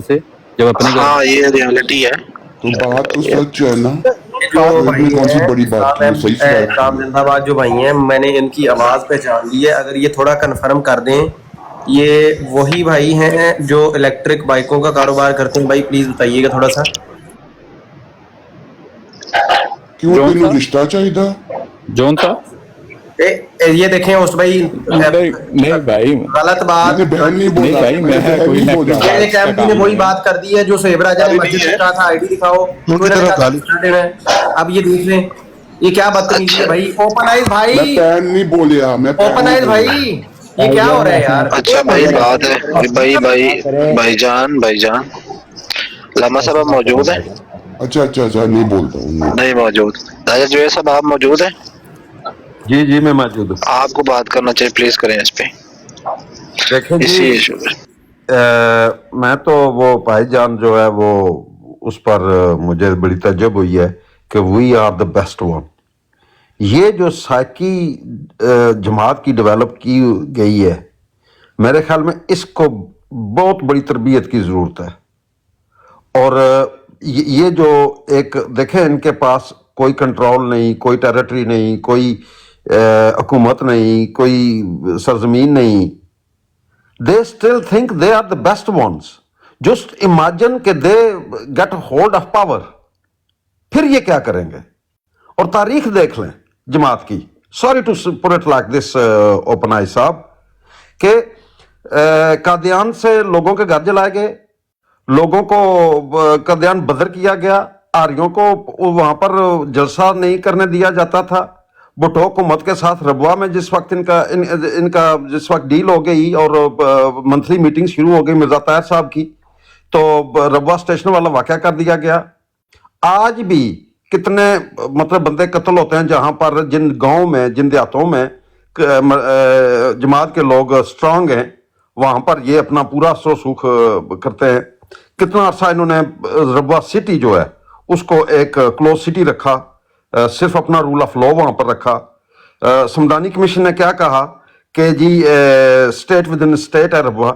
سے جب اپنے گھر ہاں یہ ریالٹی ہے. تو بات تو سچ ہے نا. جو اس میں بھائی کون سی ہیں بڑی بات کی ہے, صحیح سے بات احترام کی ہے. زندہ باد جو بھائی ہیں, میں نے ان کی آواز پہچان لی ہے, اگر یہ تھوڑا کنفرم کر دیں یہ وہی بھائی ہیں جو الیکٹرک بائکوں کا کاروبار کرتے ہیں. بھائی پلیز بتائیے گا تھوڑا سا. کیوں جون تینوں صاحب رشتہ چاہیے؟ جون صاحب یہ دیکھیں اس بھائی نہیں بھائی غلط میں بات. نے بہن نہیں نہیں بولا, بھائی میں نے میں بہن کوئی نہیں الیکٹرک بولا. بائک ایک کا ایم پی نے کام وہی نہیں ہے. بات کر دی ہے جو سہیب راجہ نے مسجد میں کہا تھا آئی ڈی دکھاؤ, تو انہوں نے کہا تھا دینا ہے. اب یہ دیکھ لیں یہ کیا بدتمیزی ہے بھائی. اوپن آئز میں بھائی, پین نہیں بولیا, میں پین اوپن نہیں آئز بولیا. بھائی, یہ کیا ہو رہا ہے یار. اچھا بھائی بات ہے بھائی جان لاما صاحب آپ موجود ہیں؟ اچھا نہیں بولتا ہوں, نہیں. نہیں موجود. راجہ جویل صاحب آپ موجود ہیں؟ جی میں موجود ہوں. آپ کو بات کرنا چاہیے, پلیز کریں اس پہ, دیکھیں جی, اسی ایشو پہ. میں تو وہ بھائی جان جو ہے وہ اس پر مجھے بڑی تعجب ہوئی ہے کہ we are the best one. یہ جو سائیکی جماعت کی ڈیولپ کی گئی ہے, میرے خیال میں اس کو بہت بڑی تربیت کی ضرورت ہے. اور یہ جو ایک دیکھیں, ان کے پاس کوئی کنٹرول نہیں, کوئی ٹیریٹری نہیں, کوئی حکومت نہیں, کوئی سرزمین نہیں. They still think they are the best ones. Just imagine کہ they get hold of power. پھر یہ کیا کریں گے؟ اور تاریخ دیکھ لیں جماعت کی. Sorry to put it like this, open آئی صاحب, کہ قادیان سے لوگوں کے گھر جلائے گئے, لوگوں کو قادیان بدر کیا گیا, آریوں کو وہاں پر جلسہ نہیں کرنے دیا جاتا تھا. بھٹو حکومت کے ساتھ ربوا میں جس وقت ان کا جس وقت ڈیل ہو گئی اور منتھلی میٹنگ شروع ہو گئی مرزا طاہر صاحب کی, تو ربوا اسٹیشن والا واقعہ کر دیا گیا. آج بھی کتنے مطلب بندے قتل ہوتے ہیں جہاں پر جن گاؤں میں, جن دیہاتوں میں جماعت کے لوگ اسٹرانگ ہیں, وہاں پر یہ اپنا پورا اثر و سوکھ کرتے ہیں. کتنا عرصہ انہوں نے ربوا سٹی جو ہے اس کو ایک کلوز سٹی رکھا, صرف اپنا رول آف لا وہاں پر رکھا. سمدانی کمیشن نے کیا کہا کہ جی اسٹیٹ ود ان اسٹیٹ ہے ربوا.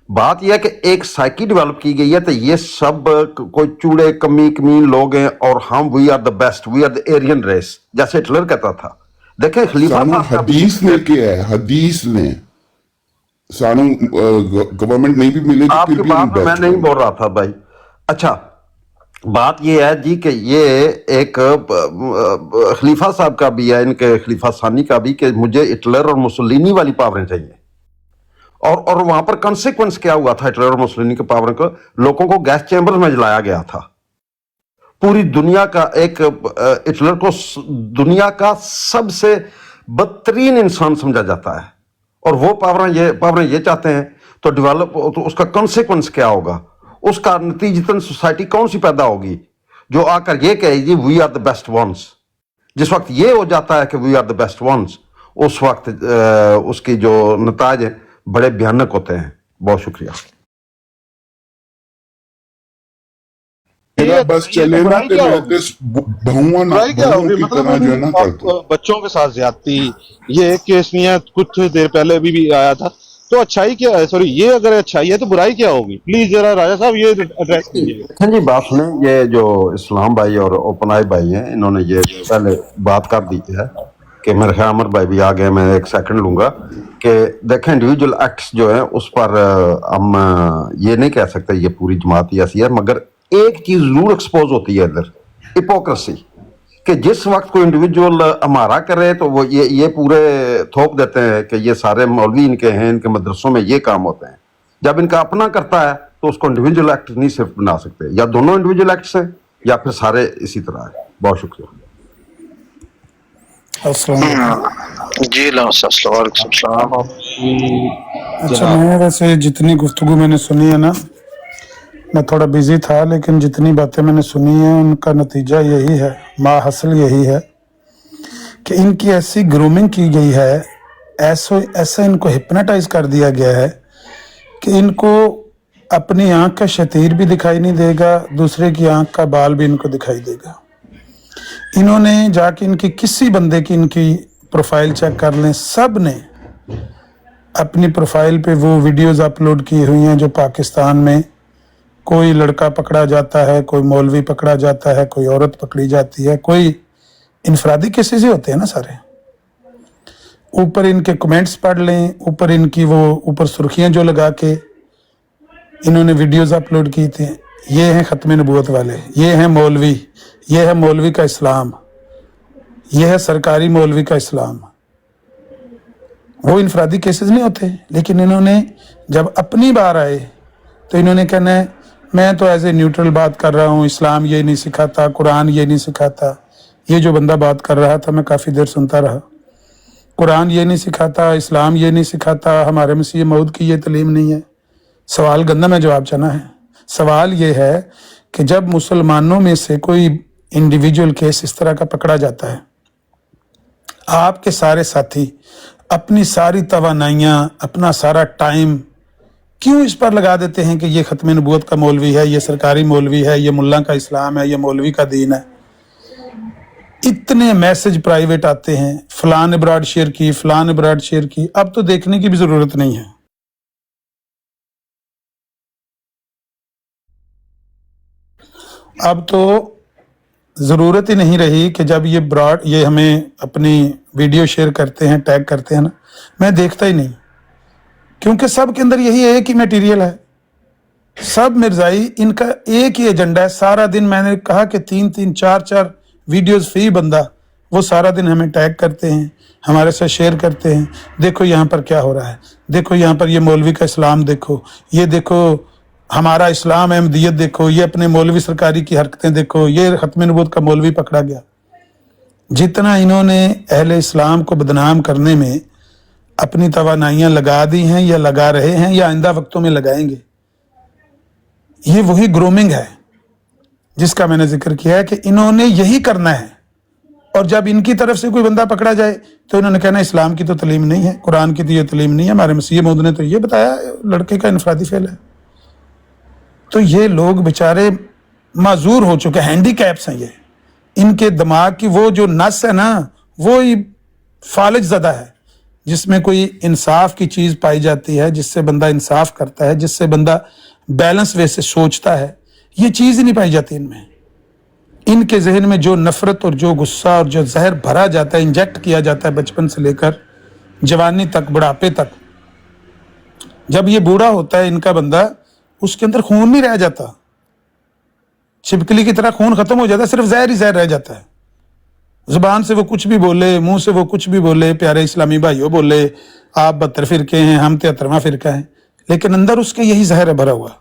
بات یہ ہے کہ ایک سائیکی ڈیولپ کی گئی ہے, تو یہ سب کوئی چوڑے کمین لوگ ہیں, اور ہم we are the best, we are the Aryan race, جیسے ہٹلر کہتا تھا. دیکھیں خلیفہ سانو صاحب حدیث نے کیا ہے, حدیث نے سانو گورنمنٹ نہیں بھی ملے گی آپ پھر کی بھی ہم بات میں بیسٹ نہیں ہیں. بول رہا تھا بھائی. اچھا بات یہ ہے جی کہ یہ ایک خلیفہ صاحب کا بھی ہے, ان کے خلیفہ ثانی کا بھی, کہ مجھے ہٹلر اور مسولینی والی پاوریں چاہیے. اور وہاں پر کنسیکوینس کیا ہوا تھا ہٹلر اور مسولینی کے پاور کو؟ لوگوں کو گیس چیمبر میں جلایا گیا تھا. پوری دنیا کا ایک ہٹلر کو دنیا کا سب سے بدترین انسان سمجھا جاتا ہے, اور وہ پاوریں یہ چاہتے ہیں. تو ڈیولپ تو اس کا کنسیکوینس کیا ہوگا؟ اس کا نتیجتاً سوسائٹی کون سی پیدا ہوگی جو آ کر یہ کہے گی we are the best ones. جس وقت یہ ہو جاتا ہے کہ we are the best ones, اس وقت اس کی جو نتائج ہیں بڑے بھیانک ہوتے ہیں. بہت شکریہ. میرا بس چلے نا کہ میں بہوؤں کی طرح جو ہے نا کرتا. بچوں کے ساتھ زیادتی, یہ ایک کیس نہیں ہے, کچھ دیر پہلے بھی آیا تھا. تو اچھائی کیا ہے, سوری یہ اگر اچھائی ہے تو برائی کیا ہوگی؟ پلیز ذرا راجہ صاحب یہ ایڈریس کیجیے. جی بات سنیں, یہ جو اسلام بھائی اور اوپن آئی بھائی ہیں, انہوں نے یہ پہلے بات کر دی ہے کہ میرے خیال عمر بھائی بھی آ گئے, میں ایک سیکنڈ لوں گا کہ دیکھیں انڈیویجول ایکٹس جو ہیں اس پر ہم یہ نہیں کہہ سکتے یہ پوری جماعت ایسی ہے, مگر ایک چیز ضرور ایکسپوز ہوتی ہے ادھر, ہپوکریسی, کہ جس وقت کوئی انڈیویجول ہمارا کرے تو وہ یہ پورے تھوپ دیتے ہیں کہ یہ سارے مولوی ان کے ہیں, ان کے مدرسوں میں یہ کام ہوتے ہیں. جب ان کا اپنا کرتا ہے تو اس کو انڈیویجول ایکٹ نہیں صرف بنا سکتے, یا دونوں انڈیویجول ایکٹس ہیں یا پھر سارے اسی طرح ہیں. بہت شکریہ. السلام علیکم. جی السلام علیکم. اچھا, میں ویسے جتنی گفتگو میں نے سنی ہے نا, میں تھوڑا بیزی تھا, لیکن جتنی باتیں میں نے سنی ہیں ان کا نتیجہ یہی ہے, ما حاصل یہی ہے کہ ان کی ایسی گرومنگ کی گئی ہے, ایسا ان کو ہپناٹائز کر دیا گیا ہے کہ ان کو اپنی آنکھ کا شتیر بھی دکھائی نہیں دے گا, دوسرے کی آنکھ کا بال بھی ان کو دکھائی دے گا. انہوں نے جا کے ان کی کسی بندے کی ان کی پروفائل چیک کر لیں, سب نے اپنی پروفائل پہ وہ ویڈیوز اپلوڈ کی ہوئی ہیں جو پاکستان میں कोई लड़का पकड़ा जाता है, कोई मौलवी पकड़ा जाता है, कोई औरत पकड़ी जाती है, कोई इनफरादी केसेस ही होते हैं ना सारे। ऊपर इनके कमेंट्स पढ़ लें, ऊपर इनकी वो ऊपर सुर्खियां जो लगा के इन्होंने वीडियोस अपलोड की थी, ये हैं ख़त्म नबूवत वाले, ये हैं मौलवी, ये है मौलवी का इस्लाम, ये है सरकारी मौलवी का इस्लाम। वो इनफरादी केसेस नहीं होते, लेकिन इन्होंने जब अपनी बार आए तो इन्होंने कहना है मैं तो एज ए न्यूट्रल बात कर रहा हूँ, इस्लाम ये नहीं सिखाता, कुरान ये नहीं सिखाता। ये जो बंदा बात कर रहा था मैं काफ़ी देर सुनता रहा, कुरान ये नहीं सिखाता, इस्लाम ये नहीं सिखाता, हमारे मसीह मऊद की ये तलीम नहीं है। सवाल गंदा में जवाब चाहना है। सवाल ये है कि जब मुसलमानों में से कोई इंडिविजुअल केस इस तरह का पकड़ा जाता है, आपके सारे साथी अपनी सारी तवानाइयाँ, अपना सारा टाइम क्यों इस पर लगा देते हैं कि ये ख़त्म नबूवत का मौलवी है, ये सरकारी मौलवी है, ये मुल्ला का इस्लाम है, ये मौलवी का दीन है। इतने मैसेज प्राइवेट आते हैं, फलान अब्रॉड शेयर की, फलान अब्रॉड शेयर की, अब तो देखने की भी ज़रूरत नहीं है। अब तो ज़रूरत ही नहीं रही कि जब ये हमें अपनी वीडियो शेयर करते हैं, टैग करते हैं ना, मैं देखता ही नहीं, क्योंकि सब के अंदर यही एक ही मटेरियल है। सब मिर्जाई, इनका एक ही एजेंडा है। सारा दिन मैंने कहा कि 3-3, 4-4 वीडियोस फ्री बंदा, वो सारा दिन हमें टैग करते हैं, हमारे साथ शेयर करते हैं, देखो यहाँ पर क्या हो रहा है, देखो यहाँ पर ये मौलवी का इस्लाम देखो, ये देखो हमारा इस्लाम अहमदियत देखो, ये अपने मौलवी सरकारी की हरकतें देखो, ये ख़त्म नबूवत का मौलवी पकड़ा गया। जितना इन्होंने अहले इस्लाम को बदनाम करने में अपनी तवानाइयाँ लगा दी हैं या लगा रहे हैं या आइंदा वक्तों में लगाएंगे, ये वही ग्रूमिंग है जिसका मैंने जिक्र किया है कि इन्होंने यही करना है। और जब इनकी तरफ से कोई बंदा पकड़ा जाए तो इन्होंने कहना इस्लाम की तो तलीम नहीं है, कुरान की तो ये तलीम नहीं है, हमारे मसीह मौद ने तो ये बताया लड़के का इनफरादी फेल है। तो ये लोग बेचारे माजूर हो चुके हैं, हैंडीकैप्स हैं ये। इनके दिमाग की वो जो नस है ना, वो ही फालिज ज़दा है, जिसमें कोई इंसाफ की चीज़ पाई जाती है, जिससे बंदा इंसाफ करता है, जिससे बंदा बैलेंस वे से सोचता है, ये चीज़ ही नहीं पाई जाती इनमें। इनके जहन में जो नफरत और जो गुस्सा और जो जहर भरा जाता है, इंजेक्ट किया जाता है बचपन से लेकर जवानी तक, बुढ़ापे तक, जब ये बूढ़ा होता है इनका बंदा, उसके अंदर खून नहीं रह जाता, छिपकली की तरह खून खत्म हो जाता है, सिर्फ जहर ही जहर रह जाता है। जुबान से वो कुछ भी बोले, मुंह से वो कुछ भी बोले, प्यारे इस्लामी भाइयों बोले, आप 72 फिरके हैं, हम 73वां फिरका है, लेकिन अंदर उसके यही जहर है भरा हुआ।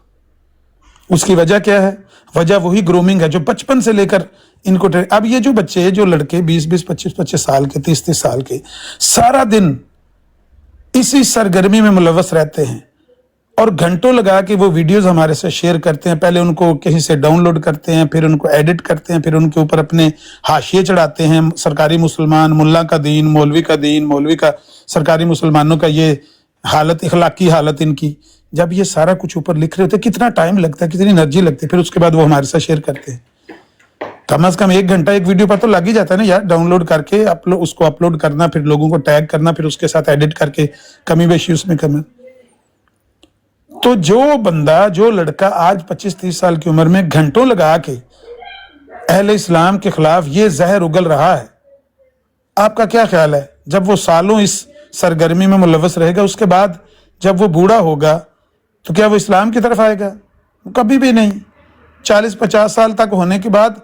उसकी वजह क्या है? वजह वही ग्रूमिंग है जो बचपन से लेकर इनको अब ये जो बच्चे, जो लड़के 20-20, 25-25 साल के, 30-30 साल के, सारा दिन इसी सरगर्मी में मुलव्वस रहते हैं और घंटों लगा के वो वीडियोस हमारे से शेयर करते हैं। पहले उनको कहीं से डाउनलोड करते हैं, फिर उनको एडिट करते हैं, फिर उनके ऊपर अपने हाशिए चढ़ाते हैं, सरकारी मुसलमान, मुल्ला का दीन, मौलवी का दीन, मौलवी का, सरकारी मुसलमानों का ये हालत, इखलाकी हालत इनकी। जब ये सारा कुछ ऊपर लिख रहे होते, कितना टाइम लगता है, कितनी एनर्जी लगती है, फिर उसके बाद वो हमारे साथ शेयर करते हैं। कम से कम 1 घंटा एक वीडियो पर तो लग ही जाता है ना यार, डाउनलोड करके उसको अपलोड करना, फिर लोगों को टैग करना, फिर उसके साथ एडिट करके कमी बेशी उसमें करना। तो जो बंदा, जो लड़का आज 25-30 साल की उम्र में घंटों लगा के अहले इस्लाम के खिलाफ ये जहर उगल रहा है, आपका क्या ख्याल है जब वो सालों इस सरगर्मी में मुलव्वस रहेगा, उसके बाद जब वो बूढ़ा होगा तो क्या वो इस्लाम की तरफ आएगा? कभी भी नहीं। 40-50 साल तक होने के बाद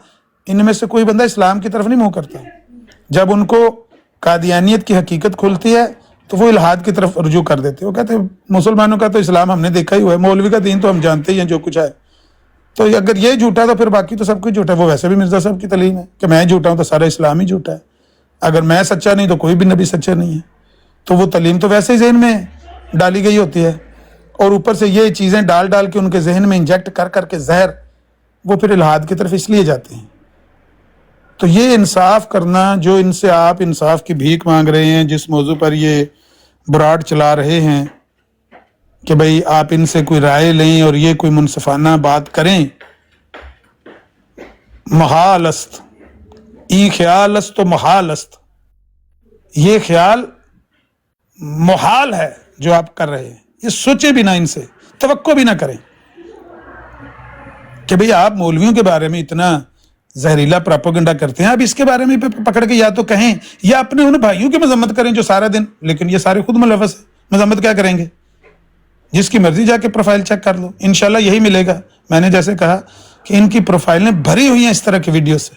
इनमें से कोई बंदा इस्लाम की तरफ नहीं मुंह करता। जब उनको कादियानियत की हकीकत खुलती है तो वो इल्हाद की तरफ रुजू कर देते हैं। वो कहते हैं मुसलमानों का तो इस्लाम हमने देखा ही हुआ है, मौलवी का दीन तो हम जानते ही हैं जो कुछ है, तो अगर ये झूठा तो फिर बाकी तो सब कुछ झूठा है। वो वैसे भी मिर्जा साहब की तलीम है कि मैं झूठा हूँ तो सारा इस्लाम ही झूठा है, अगर मैं सच्चा नहीं तो कोई भी नबी सच्चा नहीं है। तो वो तलीम तो वैसे ही जहन में डाली गई होती है, और ऊपर से ये चीज़ें डाल डाल के उनके जहन में इंजेक्ट कर करके जहर, वो फिर इल्हाद की तरफ इसलिए जाते हैं। तो ये इंसाफ करना, जो इनसे आप इंसाफ की भीख मांग रहे हैं, जिस मौजू पर ये बुराड चला रहे हैं कि भाई आप इनसे कोई राय लें और ये कोई मुनसफाना बात करें, महालस्त ई ख्यालस्त तो महालस्त, ये ख्याल मुहाल है जो आप कर रहे हैं, ये सोचे भी ना, इनसे तवक्को भी ना करें। کہ بھئی آپ مولویوں کے بارے میں اتنا زہریلا پراپوگنڈا کرتے ہیں، آپ اس کے بارے میں پکڑ کے یا تو کہیں یا اپنے ان بھائیوں کی مذمت کریں جو سارا دن، لیکن یہ سارے خود ملوث ہیں، مذمت کیا کریں گے؟ جس کی مرضی جا کے پروفائل چیک کر لو، انشاءاللہ یہی ملے گا۔ میں نے جیسے کہا کہ ان کی پروفائلیں بھری ہوئی ہیں اس طرح کی ویڈیو سے،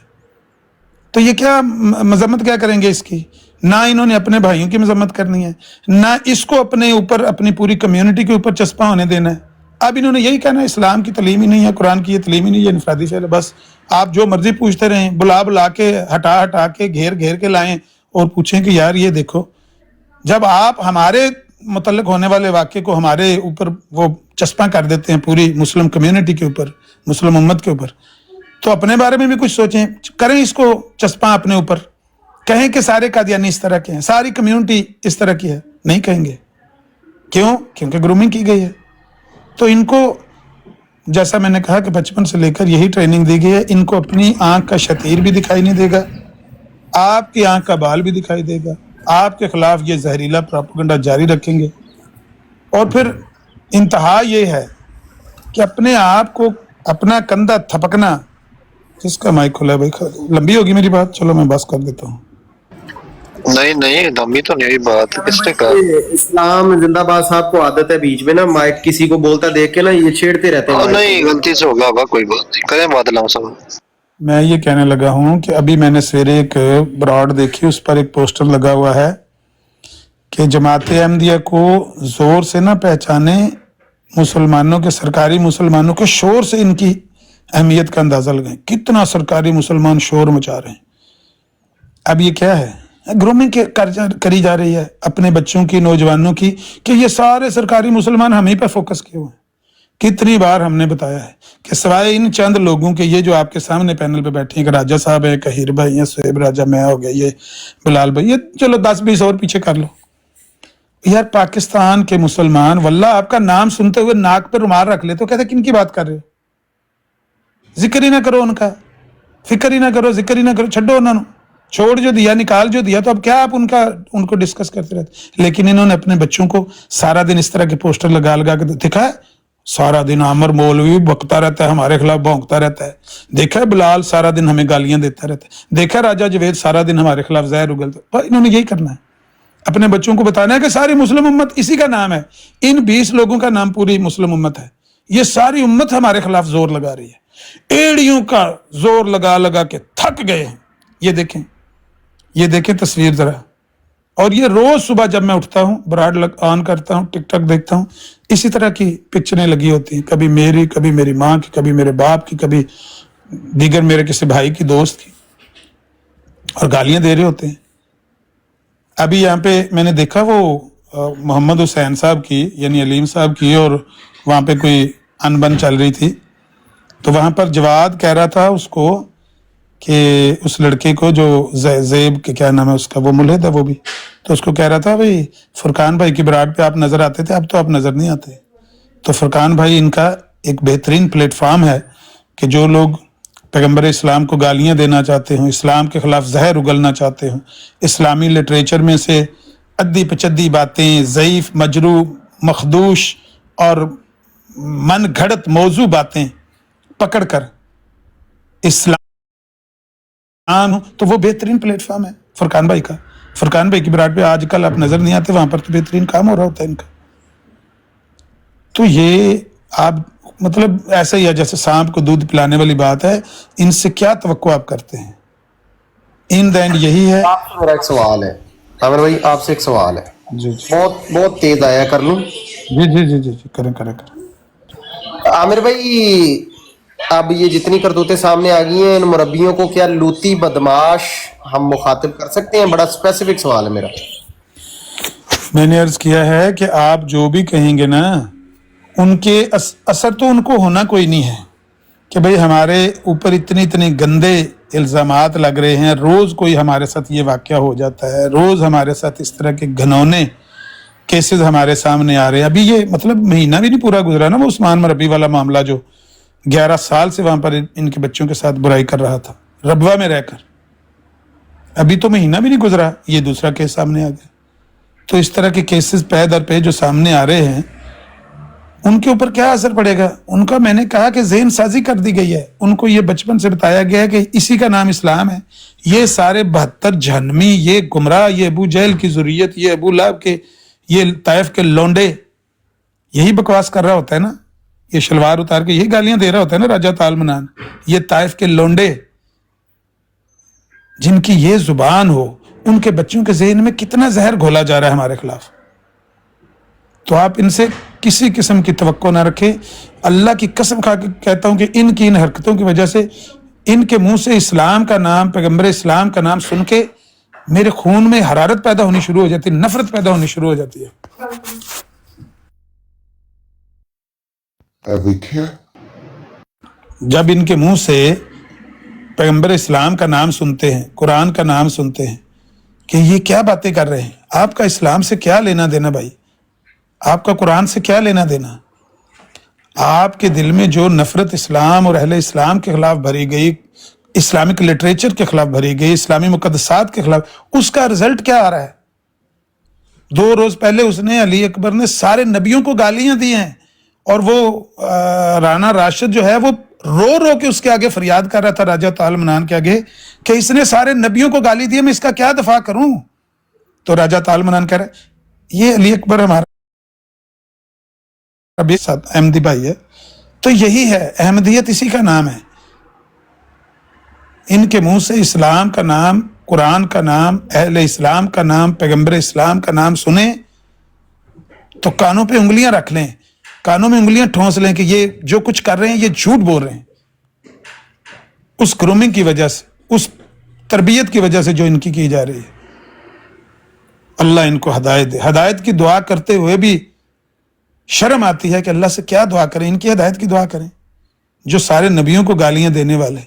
تو یہ کیا مذمت کیا کریں گے اس کی؟ نہ انہوں نے اپنے بھائیوں کی مذمت کرنی ہے، نہ اس کو اپنے اوپر، اپنی پوری کمیونٹی کے اوپر چسپاں ہونے دینا ہے۔ اب انہوں نے یہی کہنا ہے اسلام کی تعلیم ہی نہیں ہے، قرآن کی یہ تعلیم ہی نہیں ہے، یہ انفرادی فعل ہے، بس آپ جو مرضی پوچھتے رہیں، بلا کے ہٹا کے گھیر کے لائیں اور پوچھیں کہ یار یہ دیکھو۔ جب آپ ہمارے متعلق ہونے والے واقعے کو ہمارے اوپر وہ چسپاں کر دیتے ہیں، پوری مسلم کمیونٹی کے اوپر، مسلم امت کے اوپر، تو اپنے بارے میں بھی کچھ سوچیں، کریں اس کو چسپاں اپنے اوپر، کہیں کہ سارے قادیانی اس طرح کے ہیں، ساری کمیونٹی اس طرح کی ہے، نہیں کہیں گے۔ کیوں؟ کیونکہ گرومنگ کی گئی ہے۔ تو ان کو جیسا میں نے کہا کہ بچپن سے لے کر یہی ٹریننگ دی گئی ہے، ان کو اپنی آنکھ کا شتیر بھی دکھائی نہیں دے گا، آپ کی آنکھ کا بال بھی دکھائی دے گا، آپ کے خلاف یہ زہریلا پروپیگنڈا جاری رکھیں گے۔ اور پھر انتہا یہ ہے کہ اپنے آپ کو اپنا کندھا تھپکنا۔ کس کا مائک کھلا ہے بھائی؟ لمبی ہوگی میری بات، چلو میں بس کر دیتا ہوں۔ نہیں لمبی تو نہیں ہوئی بات، کس نے کہا؟ اسلام زندہ باد صاحب کو عادت ہے بیچ میں نا مائک کسی کو بولتا دیکھ کے نا یہ چھیڑتے رہتے ہیں۔ نہیں غلطی سے ہو گیا ہوگا، کوئی بات نہیں، کریں بات علامہ صاحب۔ میں یہ کہنے لگا ہوں کہ ابھی میں نے سویرے ایک براڈ دیکھی، اس پر ایک پوسٹر لگا ہوا ہے کہ جماعت احمدیہ کو زور سے نہ پہچانے، مسلمانوں کے، سرکاری مسلمانوں کے شور سے ان کی اہمیت کا اندازہ لگائیں۔ کتنا سرکاری مسلمان شور مچا رہے ہیں۔ اب یہ کیا ہے؟ گرومنگ کری جا رہی ہے اپنے بچوں کی، نوجوانوں کی، کہ یہ سارے سرکاری مسلمان ہم ہی پر فوکس کیے ہوئے ہیں۔ کتنی بار ہم نے بتایا ہے کہ سوائے ان چند لوگوں کے، یہ جو آپ کے سامنے پینل پہ بیٹھے ہیں، کہ راجہ صاحب ہیں، کہیر بھائی ہیں، سہیب راجہ، میں ہو گیا، یہ بلال بھائی، یہ چلو 10-20 اور پیچھے کر لو۔ یار پاکستان کے مسلمان واللہ آپ کا نام سنتے ہوئے ناک پہ رومال رکھ لے تو کہتے کن کی بات کر رہے ہو؟ ذکر ہی نہ کرو ان کا، فکر ہی نہ کرو، ذکر ہی نہ کرو، چھڈو انہوں نے، چھوڑ جو دیا، نکال جو دیا، تو اب کیا آپ ان کو ڈسکس کرتے رہتے؟ لیکن انہوں نے اپنے بچوں کو سارا دن اس طرح کے پوسٹر لگا کے دکھا ہے، سارا دن عامر مولوی بکتا رہتا ہے، ہمارے خلاف بھونکتا رہتا ہے، دیکھا ہے بلال سارا دن ہمیں گالیاں دیتا رہتا ہے، دیکھا ہے راجہ جوید سارا دن ہمارے خلاف زہر اگلتا ہے۔ انہوں نے یہی کرنا ہے، اپنے بچوں کو بتانا ہے کہ ساری مسلم امت اسی کا نام ہے، ان 20 لوگوں کا نام پوری مسلم امت ہے، یہ ساری امت ہمارے خلاف زور لگا رہی ہے، ایڑیوں کا زور لگا کے تھک گئے ہیں۔ یہ دیکھیں تصویر ذرا۔ اور یہ روز صبح جب میں اٹھتا ہوں، براڈ آن کرتا ہوں، ٹک ٹاک دیکھتا ہوں، اسی طرح کی پکچریں لگی ہوتی ہیں، کبھی میری، کبھی میری ماں کی، کبھی میرے باپ کی، کبھی دیگر میرے کسی بھائی کی، دوست کی، اور گالیاں دے رہے ہوتے ہیں۔ ابھی یہاں پہ میں نے دیکھا وہ محمد حسین صاحب کی، یعنی علیم صاحب کی، اور وہاں پہ کوئی انبن چل رہی تھی، تو وہاں پر جواد کہہ رہا تھا اس کو کہ اس لڑکے کو جو زیب کے کیا نام ہے اس کا، وہ ملحد ہے وہ بھی، تو اس کو کہہ رہا تھا بھئی فرقان بھائی کی براڈ پہ آپ نظر آتے تھے، اب تو آپ نظر نہیں آتے۔ تو فرقان بھائی ان کا ایک بہترین پلیٹ فارم ہے کہ جو لوگ پیغمبر اسلام کو گالیاں دینا چاہتے ہوں، اسلام کے خلاف زہر اگلنا چاہتے ہوں، اسلامی لٹریچر میں سے ادی پچدی باتیں، ضعیف، مجروح، مخدوش اور من گھڑت موضوع باتیں پکڑ کر اسلام، تو وہ بہترین پلیٹ فارم ہے فرقان بھائی کا۔ فرقان بھائی کی براڈ پہ آج کل آپ نظر نہیں آتے، وہاں پر تو بہترین کام ہو رہا ہوتا ہے ان کا۔ تو یہ آپ مطلب ایسا ہی ہے جیسے سانپ کو دودھ پلانے والی بات ہے، ان سے کیا توقع آپ کرتے ہیں؟ ان دا اینڈ یہی ہے۔ آپ سے میرا ایک سوال ہے عامر بھائی، آپ سے ایک سوال ہے، جی بہت تیز آیا، کر لوں؟ جی کریں۔ عامر بھائی اب یہ جتنی کرتوتیں سامنے آ گئی ہیں، ان مربیوں کو کیا لوتی بدماش ہم مخاطب کر سکتے ہیں؟ بڑا اسپیسیفک سوال ہے میرا۔ میں نے عرض کیا ہے کہ آپ جو بھی کہیں گے نا، ان کے اثر تو ان کو ہونا کوئی نہیں ہے کہ بھئی ہمارے اوپر اتنے گندے الزامات لگ رہے ہیں، روز کوئی ہمارے ساتھ یہ واقعہ ہو جاتا ہے، روز ہمارے ساتھ اس طرح کے گھنونے کیسز ہمارے سامنے آ رہے ہیں۔ ابھی یہ مطلب مہینہ بھی نہیں پورا گزرا نا وہ عثمان مربی والا معاملہ، جو 11 سال سے وہاں پر ان کے بچوں کے ساتھ برائی کر رہا تھا ربوہ میں رہ کر، ابھی تو مہینہ بھی نہیں گزرا یہ دوسرا کیس سامنے آ گیا۔ تو اس طرح کے کیسز پے در پے جو سامنے آ رہے ہیں، ان کے اوپر کیا اثر پڑے گا؟ ان کا میں نے کہا کہ ذہن سازی کر دی گئی ہے، ان کو یہ بچپن سے بتایا گیا ہے کہ اسی کا نام اسلام ہے. یہ سارے 72 جہنمی، یہ گمراہ، یہ ابو جہل کی ذریت، یہ ابو لہب کے، یہ طائف کے لونڈے، یہی بکواس کر رہا ہوتا ہے نا، یہ شلوار اتار کے یہی گالیاں دے رہا ہوتا ہے نا راجہ تالمنان. یہ طائف کے لونڈے جن کی یہ زبان ہو، ان کے بچوں کے ذہن میں کتنا زہر گھولا جا رہا ہے ہمارے خلاف. تو آپ ان سے کسی قسم کی توقع نہ رکھیں. اللہ کی قسم کھا کے کہتا ہوں کہ ان کی ان حرکتوں کی وجہ سے، ان کے منہ سے اسلام کا نام، پیغمبر اسلام کا نام سن کے میرے خون میں حرارت پیدا ہونی شروع ہو جاتی ہے، نفرت پیدا ہونی شروع ہو جاتی ہے. دیکھیے جب ان کے منہ سے پیغمبر اسلام کا نام سنتے ہیں، قرآن کا نام سنتے ہیں کہ یہ کیا باتیں کر رہے ہیں، آپ کا اسلام سے کیا لینا دینا بھائی، آپ کا قرآن سے کیا لینا دینا؟ آپ کے دل میں جو نفرت اسلام اور اہل اسلام کے خلاف بھری گئی، اسلامک لٹریچر کے خلاف بھری گئی، اسلامی مقدسات کے خلاف، اس کا رزلٹ کیا آ رہا ہے؟ 2 روز پہلے اس نے، علی اکبر نے سارے نبیوں کو گالیاں دی ہیں، اور وہ رانا راشد جو ہے وہ رو رو کے اس کے آگے فریاد کر رہا تھا راجہ تالمنان کے آگے کہ اس نے سارے نبیوں کو گالی دی، میں اس کا کیا دفاع کروں؟ تو راجہ تالمنان کہہ رہا ہے یہ علی اکبر ہمارا ابھی ساتھ احمدی بھائی ہے، تو یہی ہے احمدیت، اسی کا نام ہے. ان کے منہ سے اسلام کا نام، قرآن کا نام، اہل اسلام کا نام، پیغمبر اسلام کا نام سنیں تو کانوں پہ انگلیاں رکھ لیں، کانوں میں انگلیاں ٹھونس لیں کہ یہ جو کچھ کر رہے ہیں یہ جھوٹ بول رہے ہیں. اس گرومنگ کی وجہ سے، اس تربیت کی وجہ سے جو ان کی جا رہی ہے. اللہ ان کو ہدایت دے. ہدایت کی دعا کرتے ہوئے بھی شرم آتی ہے کہ اللہ سے کیا دعا کریں، ان کی ہدایت کی دعا کریں جو سارے نبیوں کو گالیاں دینے والے،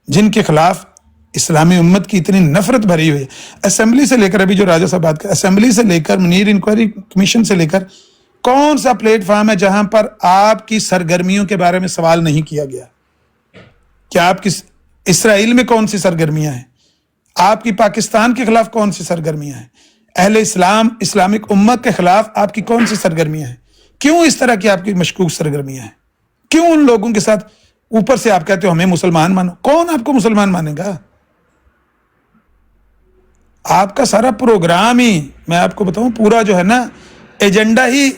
جن کے خلاف اسلامی امت کی اتنی نفرت بھری ہوئی ہے. اسمبلی سے لے کر، ابھی جو راجہ صاحب بات کر، اسمبلی سے لے کر، منیر انکوائری کمیشن سے لے کر، کون سا پلیٹ فارم ہے جہاں پر آپ کی سرگرمیوں کے بارے میں سوال نہیں کیا گیا؟ کیا آپ کی اسرائیل میں کون سی سرگرمیاں ہیں؟ آپ کی پاکستان کے خلاف کون سی سرگرمیاں ہیں؟ اہل اسلام، اسلامک امت کے خلاف آپ کی کون سی سرگرمیاں ہیں؟ کیوں اس طرح کی آپ کی مشکوک سرگرمیاں ہیں؟ کیوں ان لوگوں کے ساتھ اوپر سے آپ کہتے ہو ہمیں مسلمان مانو؟ کون آپ کو مسلمان مانے گا؟ آپ کا سارا پروگرام ہی، میں آپ کو بتاؤں، پورا جو ہے نا ایجنڈا ہی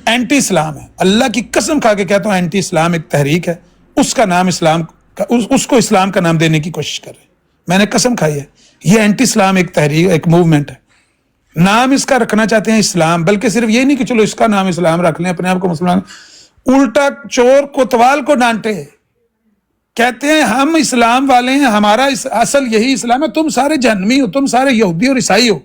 اینٹی اسلام ہے. اللہ کی قسم کھا کے کہتا ہوں اینٹی اسلام ایک تحریک ہے، اس کا نام اسلام کا، اس کو اسلام کا نام دینے کی کوشش کر رہے ہیں. میں نے قسم کھائی ہے یہ اینٹی اسلام ایک تحریک، ایک موومنٹ ہے. نام اس کا رکھنا چاہتے ہیں اسلام، بلکہ صرف یہ نہیں کہ چلو اس کا نام اسلام رکھ لیں، اپنے آپ کو مسلمان، الٹا چور کوتوال کو ڈانٹے، کہتے ہیں ہم اسلام والے ہیں، ہمارا اصل یہی اسلام ہے، تم سارے جہنمی ہو، تم سارے یہودی اور عیسائی ہو.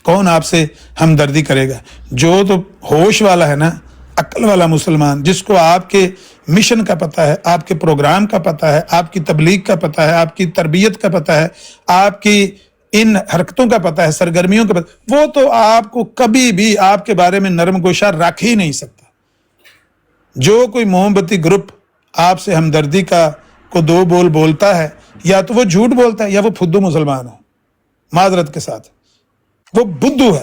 کون آپ سے ہمدردی کرے گا؟ جو تو ہوش والا ہے نا، عقل والا مسلمان، جس کو آپ کے مشن کا پتہ ہے، آپ کے پروگرام کا پتہ ہے، آپ کی تبلیغ کا پتہ ہے، آپ کی تربیت کا پتہ ہے، آپ کی ان حرکتوں کا پتہ ہے، سرگرمیوں کا پتہ، وہ تو آپ کو کبھی بھی آپ کے بارے میں نرم گوشہ رکھ ہی نہیں سکتا. جو کوئی موم بتی گروپ آپ سے ہمدردی کو 2 بول بولتا ہے، یا تو وہ جھوٹ بولتا ہے یا وہ پھدو مسلمان ہے، معذرت کے ساتھ وہ بدھو ہے،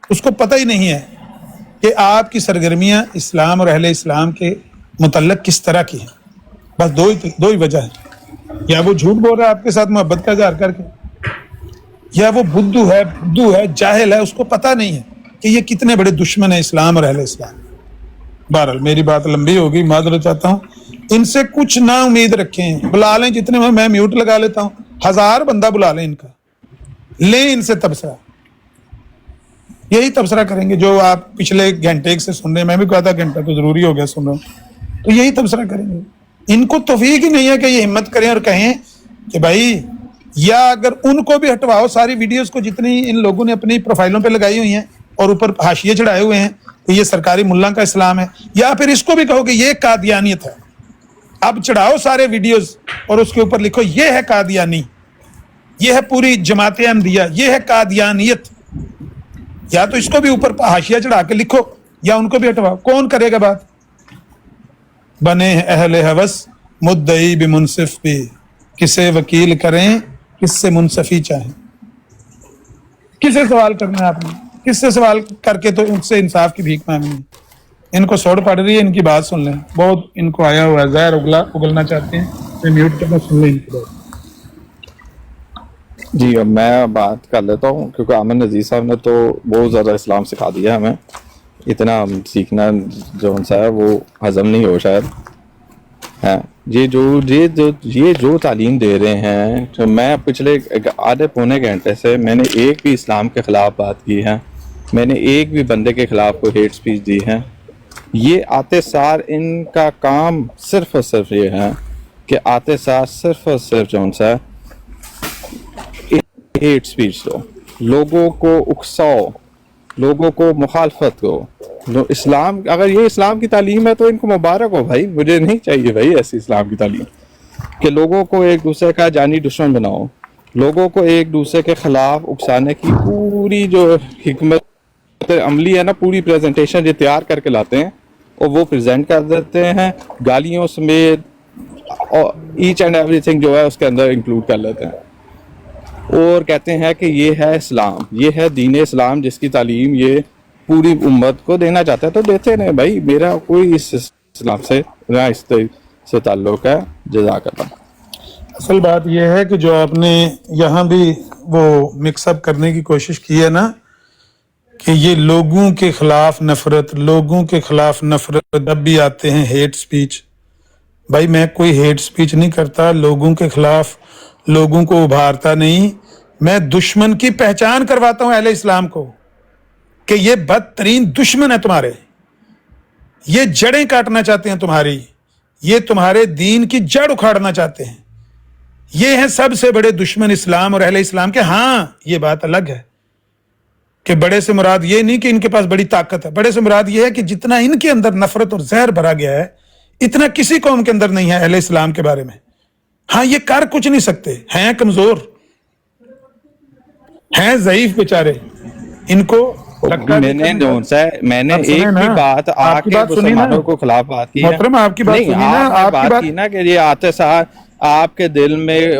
اس کو پتہ ہی نہیں ہے کہ آپ کی سرگرمیاں اسلام اور اہل اسلام کے متعلق کس طرح کی ہیں. بس دو ہی وجہ ہے، یا وہ جھوٹ بول رہا ہے آپ کے ساتھ محبت کا اظہار کر کے، یا وہ بدھو ہے، جاہل ہے، اس کو پتہ نہیں ہے کہ یہ کتنے بڑے دشمن ہیں اسلام اور اہل اسلام. بہرحال میری بات لمبی ہوگی، معذرت چاہتا ہوں. ان سے کچھ نہ امید رکھیں، بلا لیں جتنے، میں میوٹ لگا لیتا ہوں، 1000 بندہ بلا لیں ان کا، لیں ان سے تبصرہ، یہی تبصرہ کریں گے جو آپ پچھلے گھنٹے ایک سے سن رہے ہیں. میں بھی کہا تھا گھنٹہ تو ضروری ہو گیا سن رہا ہوں، تو یہی تبصرہ کریں گے. ان کو توفیق ہی نہیں ہے کہ یہ ہمت کریں اور کہیں کہ بھائی، یا اگر ان کو بھی ہٹواؤ ساری ویڈیوز کو جتنی ان لوگوں نے اپنی پروفائلوں پہ لگائی ہوئی ہیں اور اوپر حاشیے چڑھائے ہوئے ہیں کہ یہ سرکاری ملا کا اسلام ہے، یا پھر اس کو بھی کہو کہ یہ قادیانیت ہے. اب چڑھاؤ سارے ویڈیوز اور اس کے اوپر لکھو یہ ہے قادیانی، یہ ہے پوری جماعت احمدیہ، یہ ہے قادیانیت. یا تو اس کو بھی اوپر حاشیہ چڑھا کے لکھو یا ان کو بھی ہٹواؤ. کون کرے گا بات؟ بنے اہل ہوس مدعی بھی منصف بھی، کسے وکیل کریں کس سے منصفی چاہیں. کسے سوال کرنا ہے آپ نے؟ کس سے سوال کر کے تو ان سے انصاف کی بھیک مانگنی؟ इनको सोड़ पड़ रही है, इनकी बात सुन लें, बहुत इनको आया हुआ है, जहर उगलना चाहते हैं, मैं म्यूट करना, सुन लें इनकी बात। जी अब मैं बात कर लेता हूँ, क्योंकि आमिर नज़ीर साहब ने तो बहुत ज़्यादा इस्लाम सिखा दिया हमें, इतना सीखना जो सा है वो हजम नहीं हो शायद है। ये जो तालीम दे रहे हैं, तो मैं पिछले आधे पौने घंटे से मैंने एक भी इस्लाम के ख़िलाफ़ बात की है, मैंने एक भी बंदे के ख़िलाफ़ कोई हेट स्पीच दी है। ये आते सार इनका काम सिर्फ और सिर्फ ये है कि आते सार सिर्फ और सिर्फ जो सा हेट स्पीच दो, लोगों को उकसाओ, लोगों को मुखालफत को। इस्लाम, अगर ये इस्लाम की तालीम है तो इनको मुबारक हो भाई, मुझे नहीं चाहिए भाई ऐसी इस्लाम की तालीम कि लोगों को एक दूसरे का जानी दुश्मन बनाओ, लोगों को एक दूसरे के खिलाफ उकसाने की पूरी जो हिकमत अमली है ना, पूरी प्रेजेंटेशन ये तैयार करके लाते हैं और वो प्रेजेंट कर देते हैं, गालियों समेत और ईच एंड एवरीथिंग जो है उसके अंदर इंक्लूड कर लेते हैं, और कहते हैं कि ये है इस्लाम, ये है दीन इस्लाम जिसकी तालीम ये पूरी उम्मत को देना चाहता है। तो देते नहीं भाई, मेरा कोई इस इस्लाम से ना इस से ताल्लुक है। जज़ाकल्लाह। असल बात यह है कि जो आपने यहाँ भी वो मिक्सअप करने की कोशिश की है ना, कि ये लोगों के खिलाफ नफरत, लोगों के खिलाफ नफरत जब भी आते हैं हेट स्पीच, भाई मैं कोई हेट स्पीच नहीं करता, लोगों के खिलाफ लोगों को उभारता नहीं, मैं दुश्मन की पहचान करवाता हूं अहले इस्लाम को कि ये बदतरीन दुश्मन है तुम्हारे, ये जड़ें काटना चाहते हैं तुम्हारी, ये तुम्हारे दीन की जड़ उखाड़ना चाहते हैं, ये हैं सबसे बड़े दुश्मन इस्लाम और अहले इस्लाम के। हाँ ये बात अलग है कि बड़े से मुराद ये नहीं कि इनके पास बड़ी ताकत है, बड़े से मुराद ये है कि जितना इनके अंदर नफरत और जहर भरा गया है इतना किसी कौम के अंदर नहीं है अहले इस्लाम के बारे में। हाँ ये कर कुछ नहीं सकते, हैं कमजोर, हैं ज़ईफ बेचारे, इनको मैंने एक भी बात आके मुसलमानों को खिलाफ बात की मोहतरम, आपकी बात सुनी ना, आपकी बात की ना कि ये आते सार आपके दिल में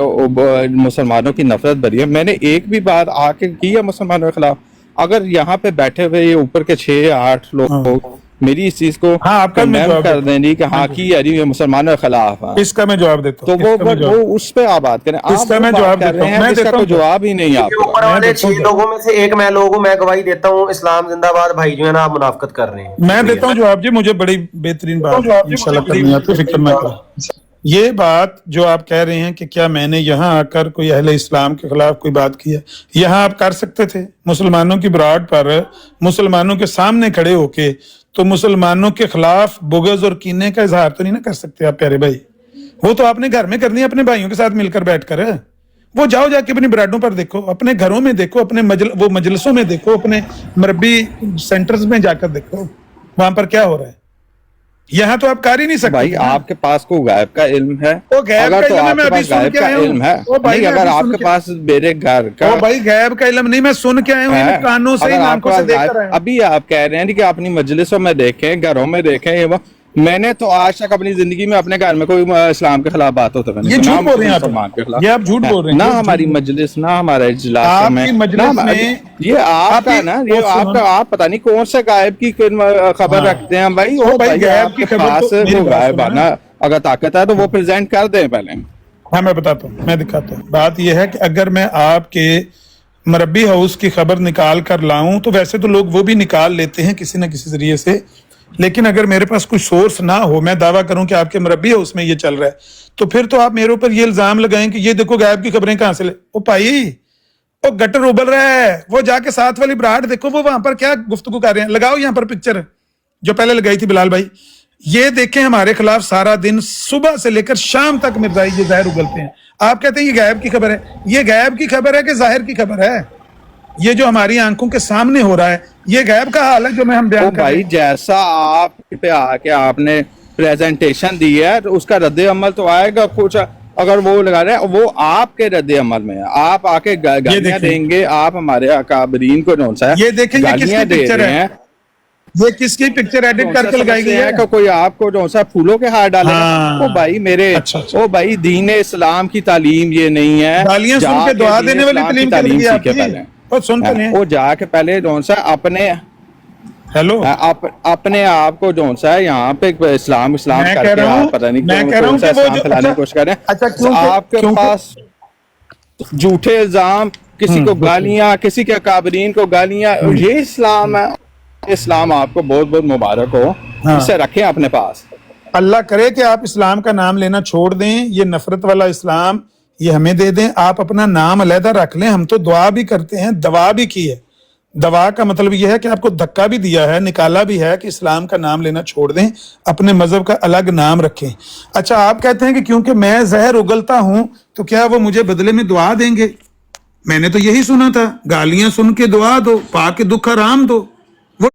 मुसलमानों की नफरत भरी है। मैंने एक भी बात आके की है मुसलमानों के खिलाफ? अगर यहाँ पे बैठे हुए ये ऊपर के 6-8 लोग मेरी इस चीज को कंडेम कर देंगे कि हाँ की यारी ये मुसलमानों के खिलाफ है, इसका मैं जवाब देता हूँ, तो वो उस पे आप बात करें। इसका मैं जवाब देता हूँ, मैं इसका कोई जवाब ही नहीं आपको। ऊपर वाले 6 लोगों में से एक मैं लोग हूं, मैं गवाही देता हूँ, इस्लाम जिंदाबाद भाई जो है ना, आप मुनाफिकत कर रहे हैं। मैं देता हूँ जवाब जी, मुझे बड़ी बेहतरीन बात इंशाल्लाह करनी आती है, फिक्र ना करें। ये बात जो आप कह रहे हैं कि क्या मैंने यहाँ आकर कोई अहले इस्लाम के खिलाफ कोई बात की है, यहाँ आप कर सकते थे मुसलमानों की बुराहट पर, मुसलमानों के सामने खड़े होके, तो मुसलमानों के खिलाफ बुग़्ज़ और कीने का इजहार तो नहीं ना कर सकते आप प्यारे भाई। वो तो आपने घर में करनी है अपने भाइयों के साथ मिलकर बैठकर। वो जाओ जाके अपनी ब्राडों पर देखो, अपने घरों में देखो, अपने वो मजलिसों में देखो, अपने मरबी सेंटर्स में जाकर देखो वहां पर क्या हो रहा है। यहाँ तो आप कर ही नहीं सकते भाई। आपके पास को गायब का इल्म है? वो गैब अगर का तो इल्म मैं आपके अभी पास गायब का इल्म है, नहीं अगर आपके पास मेरे घर का, ओ भाई गैब का इल्म नहीं, मैं सुन के आया हूँ इन कानों से, इन आंखों से देख कर आया हूँ। अभी आप कह रहे हैं कि अपनी मजलिसों में देखें, घरों में देखें, मैंने तो आज तक अपनी जिंदगी में अपने घर में कोई इस्लाम के खिलाफ बात होता है, ये झूठ बोल रहे हैं आप, ये आप झूठ बोल रहे हैं। ना हमारी मजलिस, ना हमारा इजलास में, ये आपका ना, ये आपका, आप पता नहीं कौन से गायब की खबर रखते हैं भाई। वो भाई गायब की पास वो गायब आना अगर ताकत है तो वो प्रेजेंट कर दें पहले। हाँ मैं बताता हूँ, मैं दिखाता हूँ। बात यह है कि अगर मैं आपके मरबी हाउस की खबर निकाल कर लाऊं तो वैसे तो लोग वो भी निकाल लेते हैं किसी न किसी जरिए से, लेकिन अगर मेरे पास कोई सोर्स ना हो, मैं दावा करूं कि आपके मरबी हाउस में ये चल रहा है, तो फिर तो आप मेरे ऊपर ये इल्जाम लगाएं कि ये देखो गायब की खबरें कहां से ले। ओ भाई वो गटर उबल रहा है, वो जाके साथ वाली ब्राड देखो, वो वहां पर क्या गुफ्तगू कर रहे हैं। लगाओ यहाँ पर पिक्चर जो पहले लगाई थी बिलाल भाई, ये देखें हमारे खिलाफ सारा दिन सुबह से लेकर शाम तक मिर्जाई ये जाहिर उगलते हैं। आप कहते हैं ये गायब की खबर है, ये गायब की खबर है कि जाहिर की खबर है? ये जो हमारी आंखों के सामने हो रहा है ये गायब का हाल है जो मैं हम बयान कर रहे हैं। भाई जैसा आप पे आके आपने प्रेजेंटेशन दी है तो उसका रद्द अमल तो आएगा कुछ। अगर वो लगा रहे हैं वो आपके रद्द अमल में है, आप आके गालियां देंगे, आप हमारे अकाबरीन को कौन सा है ये देखें गालियां दे रहे हैं। ये किसकी पिक्चर एडिट करके लगाई गई है? कोई आपको जो सा फूलों के हार डाले। ओ भाई मेरे, ओ भाई दीन इस्लाम की तालीम ये नहीं है। गालियां सुन के दुआ देने वाली तालीम सीखे पहले। वो जाके पहले कौन सा अपने हेलो, अपने आप को जो सा है यहाँ पे इस्लाम इस्लाम मैं कह करके रहा हूँ, आप पता नहीं मैं क्यों कह रहा हूँ कौन सा कि वो इस्लाम जो फैलाने की अच्छा कोशिश कर रहे हैं। अच्छा आपके पास झूठे इल्जाम, किसी को गालियां, किसी के काबरीन को गालियां, ये इस्लाम है। इस्लाम आपको बहुत बहुत मुबारक हो, हाँ। इसे रखें अपने पास। अल्लाह करे कि आप इस्लाम का नाम लेना छोड़ दें, ये नफरत वाला इस्लाम ये हमें दे दें, आप अपना नाम अलहदा रख लें। हम तो दुआ भी करते हैं, दवा भी की है। दवा का मतलब यह है कि आपको धक्का भी दिया है, निकाला भी है कि इस्लाम का नाम लेना छोड़ दें, अपने मजहब का अलग नाम रखें। अच्छा, आप कहते हैं कि क्योंकि मैं जहर उगलता हूं तो क्या वो मुझे बदले में दुआ देंगे? मैंने तो यही सुना था, गालियां सुन के दुआ दो, पाके दुख आराम दो। वो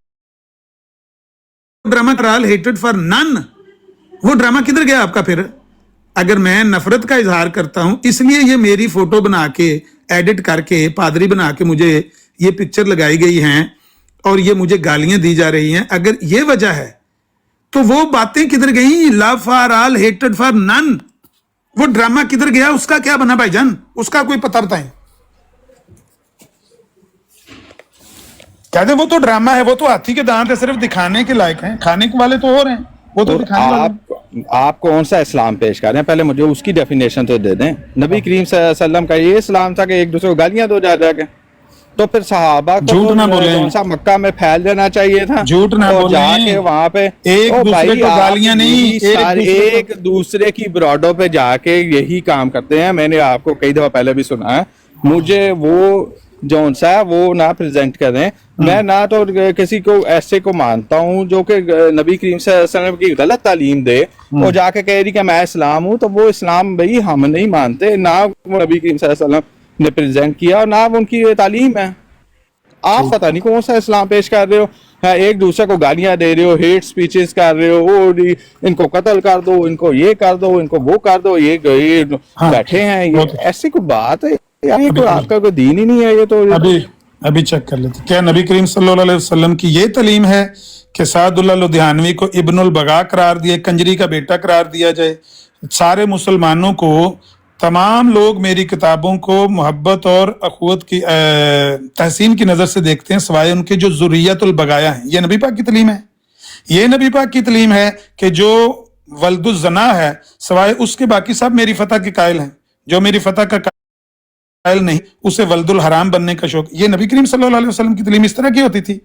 ड्रामा कराल हेटेड फॉर नन, वो ड्रामा किधर गया आपका फिर? अगर मैं नफरत का इजहार करता हूं इसलिए ये मेरी फोटो बना के एडिट करके पादरी बना के मुझे ये पिक्चर लगाई गई हैं और ये मुझे गालियां दी जा रही हैं, अगर ये वजह है तो वो बातें किधर गई? लव फॉर ऑल हेटेड फॉर नन, वो ड्रामा किधर गया? उसका क्या बना भाईजान? उसका कोई पता बताएं। कहते वो तो ड्रामा है, वो तो हाथी के दांत है, सिर्फ दिखाने के लायक हैं, खाने के वाले तो और हैं, वो तो और दिखाने वाले हैं। आप कौन सा इस्लाम पेश कर रहे हैं? पहले मुझे उसकी डेफिनेशन तो दे दें। नबी करीम सल्लल्लाहु अलैहि वसल्लम का ये इस्लाम था कि एक दूसरे को गालियां दो जा जाके, तो फिर सहाबा को झूठ ना बोले, कौन सा मक्का में फैल देना चाहिए था, झूठ ना और बोले, जाके वहां पे एक दूसरे को गालियां नहीं, एक दूसरे की ब्रॉडों पे जाके यही काम करते हैं। मैंने आपको कई दफा पहले भी सुना है, मुझे वो जौन सा है वो ना प्रेजेंट करें। मैं ना तो किसी को ऐसे को मानता हूँ जो कि नबी करीम सल्लल्लाहु अलैहि वसल्लम की गलत तालीम दे और जाके कह रही कि मैं इस्लाम हूँ, तो वो इस्लाम भाई हम नहीं मानते, ना वो नबी करीम सल्लल्लाहु अलैहि वसल्लम ने प्रेजेंट किया और ना वो उनकी तालीम है। आप पता नहीं कौन सा इस्लाम पेश कर रहे हो, है एक दूसरे को गालियां दे रहे हो, हेट स्पीचेस कर रहे हो, और इनको कत्ल कर दो, इनको ये कर दो, इनको वो कर दो, ये बैठे हैं, ये ऐसी कोई बात है यार? ये कोई आपका कोई दीन ही नहीं है। ये तो अभी चेक कर लेते, क्या नबी करीम सल्लल्लाहु अलैहि वसल्लम की ये तालीम है कि सादुल्लाह लुधियानवी को इब्नुल बगा करार दिए, कंजरी का बेटा करार दिया जाए? सारे मुसलमानों को, तमाम लोग मेरी किताबों को मोहब्बत और अखुवत की तहसीन की नजर से देखते हैं, सिवाय उनके जो जुर्रियतुल बगाया है। ये नबी पाक की तालीम है? ये नबी पाक की तालीम है कि जो वल्दुज जना है, सिवाय उसके बाकी सब मेरी फतह के कायल हैं। जो मेरी फतह का कायल नहीं, उसे वल्दुल हराम बनने का शौक। ये नबी करीम सल्लल्लाहु अलैहि वसल्लम की तालीम इस तरह की होती थी?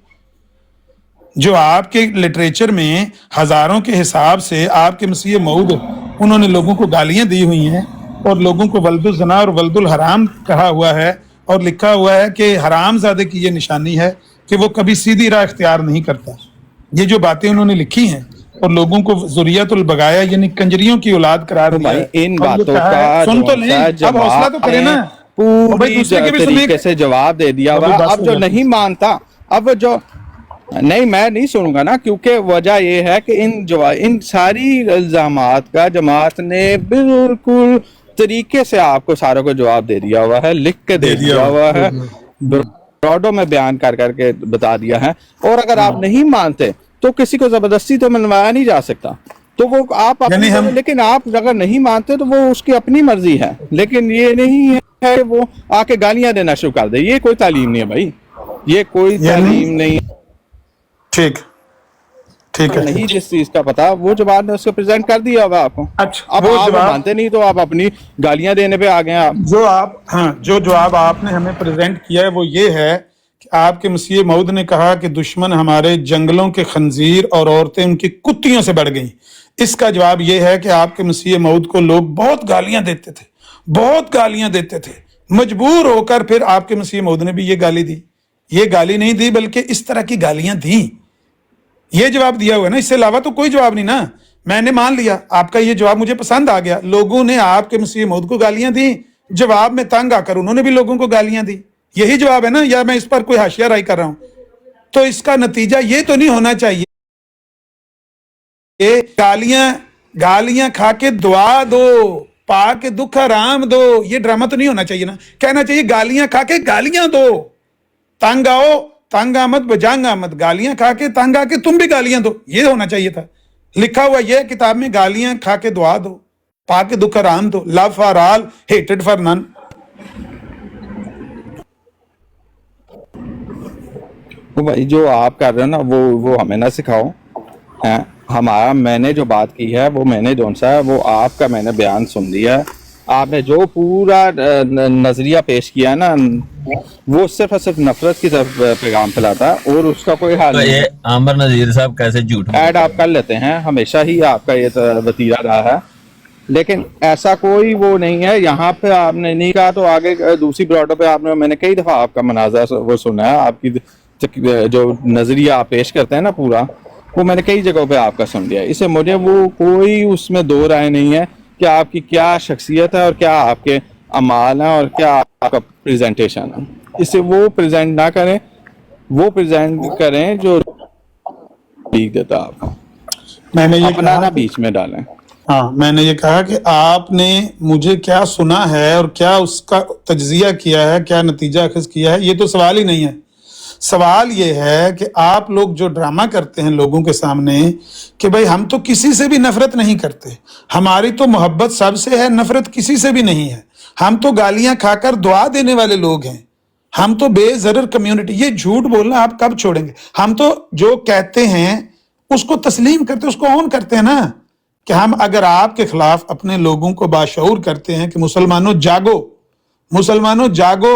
जो आपके लिटरेचर में हजारों के हिसाब से आपके मसीह मऊद, उन्होंने लोगों को गालियां दी हुई हैं और लोगों को वल्दुल जना और वल्दुल हराम कहा हुआ है, और लिखा हुआ है कि हरामजादे की ये निशानी है कि वो कभी सीधी राह इख्तियार नहीं करता। ये जो बातें उन्होंने लिखी हैं और लोगों को जुर्रियतुल बगाया यानी कंजरियों की औलाद करार दिया है। इन और ये बातों कहा है, का सुन तो लें, अब हौसला तो करें ना, पूरी तरीके से जवाब दे दिया हुआ। अब जो नहीं मानता, अब जो नहीं, मैं नहीं सुनूंगा ना, क्योंकि वजह ये है कि इन सारी इल्जामात का जमात ने बिल्कुल तरीके से आपको सारों को जवाब दे दिया हुआ है, लिख के दे दिया हुआ है, ब्रॉडो में बयान कर करके बता दिया है। और अगर आप नहीं मानते तो किसी को जबरदस्ती तो मनवाया नहीं जा सकता, तो वो आप अपनी लेकिन आप अगर नहीं मानते तो वो उसकी अपनी मर्जी है, लेकिन ये नहीं है वो आके गालियां देना शुरू कर दे। ये कोई तालीम नहीं है भाई, ये कोई तालीम नहीं। ठीक है, नहीं जिस चीज का पता वो जवाब ने उसको प्रेजेंट कर दिया होगा आपको। अच्छा, अब आप मानते नहीं तो आप अपनी गालियां देने पे आ गए आप। जो जवाब आपने हमें प्रेजेंट किया है वो ये है कि आपके मसीह मऊद ने कहा कि दुश्मन हमारे जंगलों के खंजीर और औरतें उनकी कुत्तियों से बढ़ गईं। इसका जवाब ये है कि आपके मसीह मऊद को लोग बहुत गालियां देते थे, बहुत गालियां देते थे, मजबूर होकर फिर आपके मसीह मऊद ने भी ये गाली दी। ये गाली नहीं दी बल्कि इस तरह की गालियां दी, ये जवाब दिया हुआ है ना, इससे अलावा तो कोई जवाब नहीं ना। मैंने मान लिया आपका ये जवाब मुझे पसंद आ गया, लोगों ने आपके मसीह मऊद को गालियां दी, जवाब में तंग आकर उन्होंने भी लोगों को गालियां दी। यही जवाब है ना, या मैं इस पर कोई हाशिया राय कर रहा हूं? तो इसका नतीजा ये तो नहीं होना चाहिए गालियां खा के दुआ दो, पा के दुख आराम दो। ये ड्रामा तो नहीं होना चाहिए ना। कहना चाहिए गालियां खा के गालियां दो, तंग आओ, तंग आमद बजांग आमद, गालियां खा के तंग आके तुम भी गालियां दो, ये होना चाहिए था। लिखा हुआ ये किताब में, गालियां खा के दुआ दो, पा के दुख आराम दो, लव फॉर ऑल हेटेड फॉर नन। وہ بھائی جو آپ کر رہے ہیں نا وہ ہمیں نہ سکھاؤ ہیں. ہمارا میں نے جو بات کی ہے وہ میں نے جو سا ہے وہ آپ کا میں نے بیان سن لیا ہے. آپ نے جو پورا نظریہ پیش کیا ہے نا وہ صرف اور صرف نفرت کی طرف پیغام پھیلاتا ہے اور اس کا کوئی حال تو نہیں یہ ہے. عامر نذیر صاحب کیسے جھوٹ ایڈ آپ کر لیتے ہیں, ہمیشہ ہی آپ کا یہ وتیرہ رہا ہے, لیکن ایسا کوئی وہ نہیں ہے. یہاں پہ آپ نے نہیں کہا تو آگے دوسری براڈر پہ آپ نے, میں نے کئی دفعہ آپ کا مناظرہ وہ سنا ہے, آپ کی جو نظریہ آپ پیش کرتے ہیں نا پورا, وہ میں نے کئی جگہوں پہ آپ کا سن لیا. اسے مجھے وہ کوئی اس میں دو رائے نہیں ہے کہ آپ کی کیا شخصیت ہے اور کیا آپ کے اعمال ہیں اور کیا آپ کا پریزنٹیشن ہے. اسے وہ پریزنٹ نہ کریں, وہ پریزنٹ کریں جو ٹھیک دیتا آپ کو, میں نے یہ اپنا کہا نہ بیچ میں ڈالیں. ہاں میں نے یہ کہا کہ آپ نے مجھے کیا سنا ہے اور کیا اس کا تجزیہ کیا ہے, کیا نتیجہ اخذ کیا ہے, یہ تو سوال ہی نہیں ہے. سوال یہ ہے کہ آپ لوگ جو ڈرامہ کرتے ہیں لوگوں کے سامنے کہ بھئی ہم تو کسی سے بھی نفرت نہیں کرتے, ہماری تو محبت سب سے ہے, نفرت کسی سے بھی نہیں ہے, ہم تو گالیاں کھا کر دعا دینے والے لوگ ہیں, ہم تو بے ضرر کمیونٹی. یہ جھوٹ بولنا آپ کب چھوڑیں گے؟ ہم تو جو کہتے ہیں اس کو تسلیم کرتے, اس کو اون کرتے ہیں نا, کہ ہم اگر آپ کے خلاف اپنے لوگوں کو باشعور کرتے ہیں کہ مسلمانوں جاگو, مسلمانوں جاگو,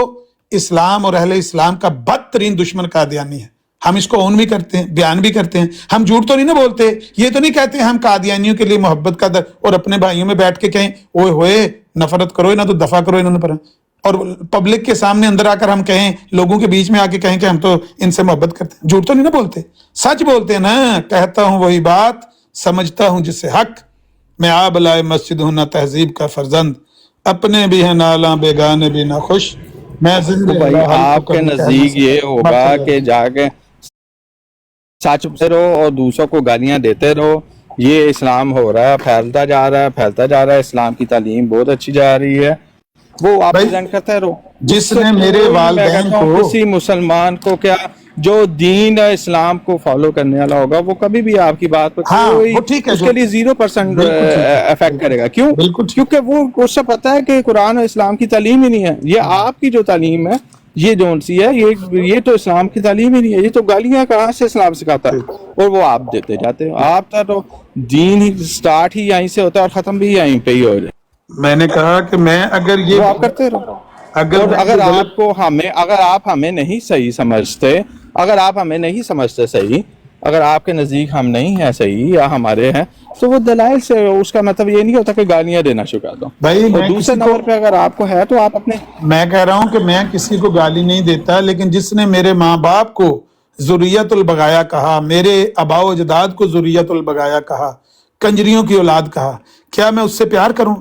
اسلام اور اہل اسلام کا بدترین دشمن قادیانی ہے, ہم اس کو اون بھی کرتے ہیں, بیان بھی کرتے ہیں. ہم جھوٹ تو نہیں نا بولتے, یہ تو نہیں کہتے ہم قادیانیوں کے لیے محبت کا در اور اپنے بھائیوں میں بیٹھ کے کہیں اوئے ہوئے نفرت کرو نہ تو دفع کرو انہوں نے پر, اور پبلک کے سامنے اندر آ کر ہم کہیں, لوگوں کے بیچ میں آ کے کہیں کہ ہم تو ان سے محبت کرتے ہیں. جھوٹ تو نہیں نا بولتے, سچ بولتے ہیں نا. کہتا ہوں وہی بات, سمجھتا ہوں جسے حق, میں آب لائے مسجد ہوں نہ تہذیب کا فرزند, اپنے بھی ہیں نالاں بیگانے بھی نہ خوش, میں تو زندہ بھائی اللہ حل آپ کو کے کبھی کہہ نہ نزدیک یہ سکتا. ہوگا مقصد کہ جا کے سچ سے رہو اور دوسروں کو گالیاں دیتے رہو, یہ اسلام ہو رہا ہے, پھیلتا جا رہا ہے, پھیلتا جا رہا ہے, اسلام کی تعلیم بہت اچھی جا رہی ہے, وہ آپ بھائی پریزنٹ کرتے رہو. جس اس سے نے میرے کوئی, میں والدین کہتا ہوں کو کسی مسلمان کو کیا جو دین اسلام کو فالو کرنے والا ہوگا وہ کبھی بھی آپ کی بات پر ہاں کوئی وہ ٹھیک ہے, اس جو کے لیے 0% بالکل ٹھیک ہے, افیکٹ کرے گا. کیوں؟ بالکل ٹھیک. کیونکہ وہ اس سے پتا ہے کہ قرآن اور اسلام کی تعلیم ہی نہیں ہے. یہ آپ کی جو تعلیم ہے یہ جون سی ہے, یہ تو اسلام کی تعلیم ہی نہیں ہے. یہ تو گالیاں کہاں سے اسلام سکھاتا ہے, اور وہ آپ دیتے جاتے ہیں. آپ کا تو دین ہی سٹارٹ ہی یہیں سے ہوتا ہے اور ختم بھی یہیں پہ ہی ہو جائے. میں نے کہا کہ میں اگر وہ یہ آپ کرتے رہو. اگر اور میں اگر یہ غلط آپ کو اگر آپ ہمیں نہیں صحیح سمجھتے, اگر آپ ہمیں نہیں سمجھتے صحیح, اگر آپ کے نزدیک ہم نہیں ہیں صحیح یا ہمارے ہیں, تو وہ دلائل سے, اس کا مطلب یہ نہیں ہوتا کہ گالیاں دینا شروع کر دو. بھائی اور میں دوسرے کسی کو, نمبر پہ اگر آپ کو ہے تو آپ اپنے, میں کہہ رہا ہوں کہ میں کسی کو گالی نہیں دیتا, لیکن جس نے میرے ماں باپ کو ذریت البغایا کہا, میرے آباء و اجداد کو ذریت البغایا کہا, کنجریوں کی اولاد کہا, کیا میں اس سے پیار کروں؟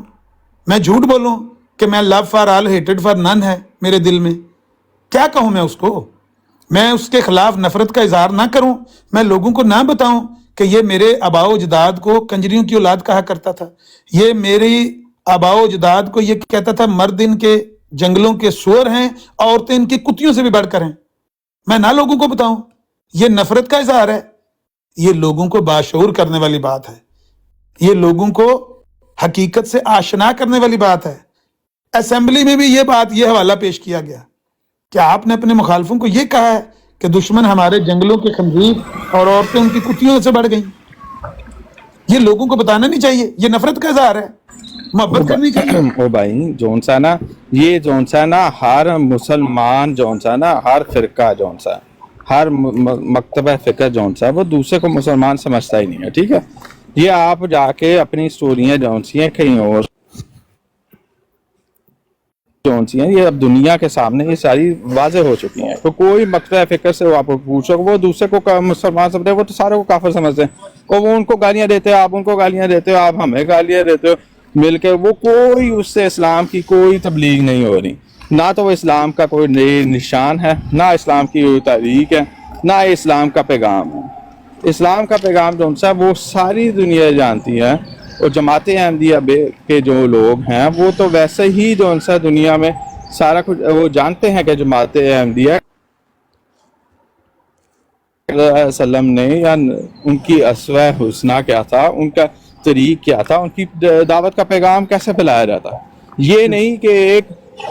میں جھوٹ بولوں کہ میں لو فار آل ہیٹڈ فار نن ہے میرے دل میں؟ کیا کہوں میں اس کو؟ میں اس کے خلاف نفرت کا اظہار نہ کروں, میں لوگوں کو نہ بتاؤں کہ یہ میرے آباء و اجداد کو کنجریوں کی اولاد کہا کرتا تھا, یہ میری آباء و اجداد کو یہ کہتا تھا مرد ان کے جنگلوں کے سور ہیں, عورتیں ان کی کتیوں سے بھی بڑھ کر ہیں. میں نہ لوگوں کو بتاؤں, یہ نفرت کا اظہار ہے. یہ لوگوں کو باشعور کرنے والی بات ہے, یہ لوگوں کو حقیقت سے آشنا کرنے والی بات ہے. اسمبلی میں بھی یہ بات, یہ حوالہ پیش کیا گیا کہ آپ نے اپنے مخالفوں کو یہ کہا ہے کہ دشمن ہمارے جنگلوں کے خنزیر اور عورتیں ان کی کتیوں سے بڑھ گئیں. یہ لوگوں کو بتانا نہیں چاہیے, یہ نفرت کا اظہار ہے, محبت کرنی چاہیے. او بھائی جون سا نا, یہ جون سا نا ہر مسلمان جون سا نا, ہر فرقہ جون سا, ہر مکتبہ فکر جون سا, وہ دوسرے کو مسلمان سمجھتا ہی نہیں ہے. ٹھیک ہے, یہ آپ جا کے اپنی سٹوریاں جون سی ہیں کہیں اور جون سی ہیں, یہ اب دنیا کے سامنے یہ ساری واضح ہو چکی ہیں. تو کوئی مکتبہ فکر سے آپ پوچھو, وہ دوسرے کو مسلمان سمجھتے ہیں, وہ تو سارے کو کافر سمجھتے ہیں, اور وہ ان کو گالیاں دیتے ہو, آپ ان کو گالیاں دیتے ہو, آپ ہمیں گالیاں دیتے ہو مل کے. وہ کوئی اس سے اسلام کی کوئی تبلیغ نہیں ہو رہی, نہ تو وہ اسلام کا کوئی نئی نشان ہے, نہ اسلام کی کوئی تحریک ہے, نہ اسلام کا پیغام ہے. اسلام کا پیغام جو ان سا وہ ساری دنیا جانتی ہے, اور جماعت احمدیہ کے جو لوگ ہیں وہ تو ویسے ہی جو ان سا دنیا میں سارا کچھ وہ جانتے ہیں کہ جماعت احمدیہ وسلم نے یا ان کی اسوہ حسنہ کیا تھا, ان کا طریق کیا تھا, ان کی دعوت کا پیغام کیسے پھیلایا جاتا. یہ نہیں کہ ایک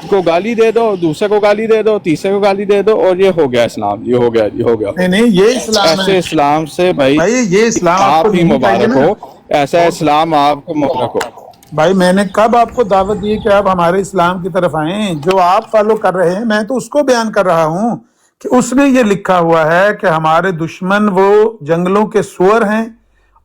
को गाली दे दो, दूसरे को गाली दे दो, तीसरे को गाली दे दो, और ये हो गया इस्लाम, ये हो गया, ये हो गया। नहीं नहीं, ये इस्लाम ऐसे है इस्लाम से भाई ये इस्लाम आप आपको ही नहीं चाहिए मुबारक ना। हो, ऐसा इस्लाम आपको मुबारक हो। भाई मैंने कब आपको दावत दी कि आप हमारे इस्लाम की तरफ आए? जो आप फॉलो कर रहे हैं, मैं तो उसको बयान कर रहा हूं कि उसमें ये लिखा हुआ है कि हमारे दुश्मन वो जंगलों के सुअर हैं,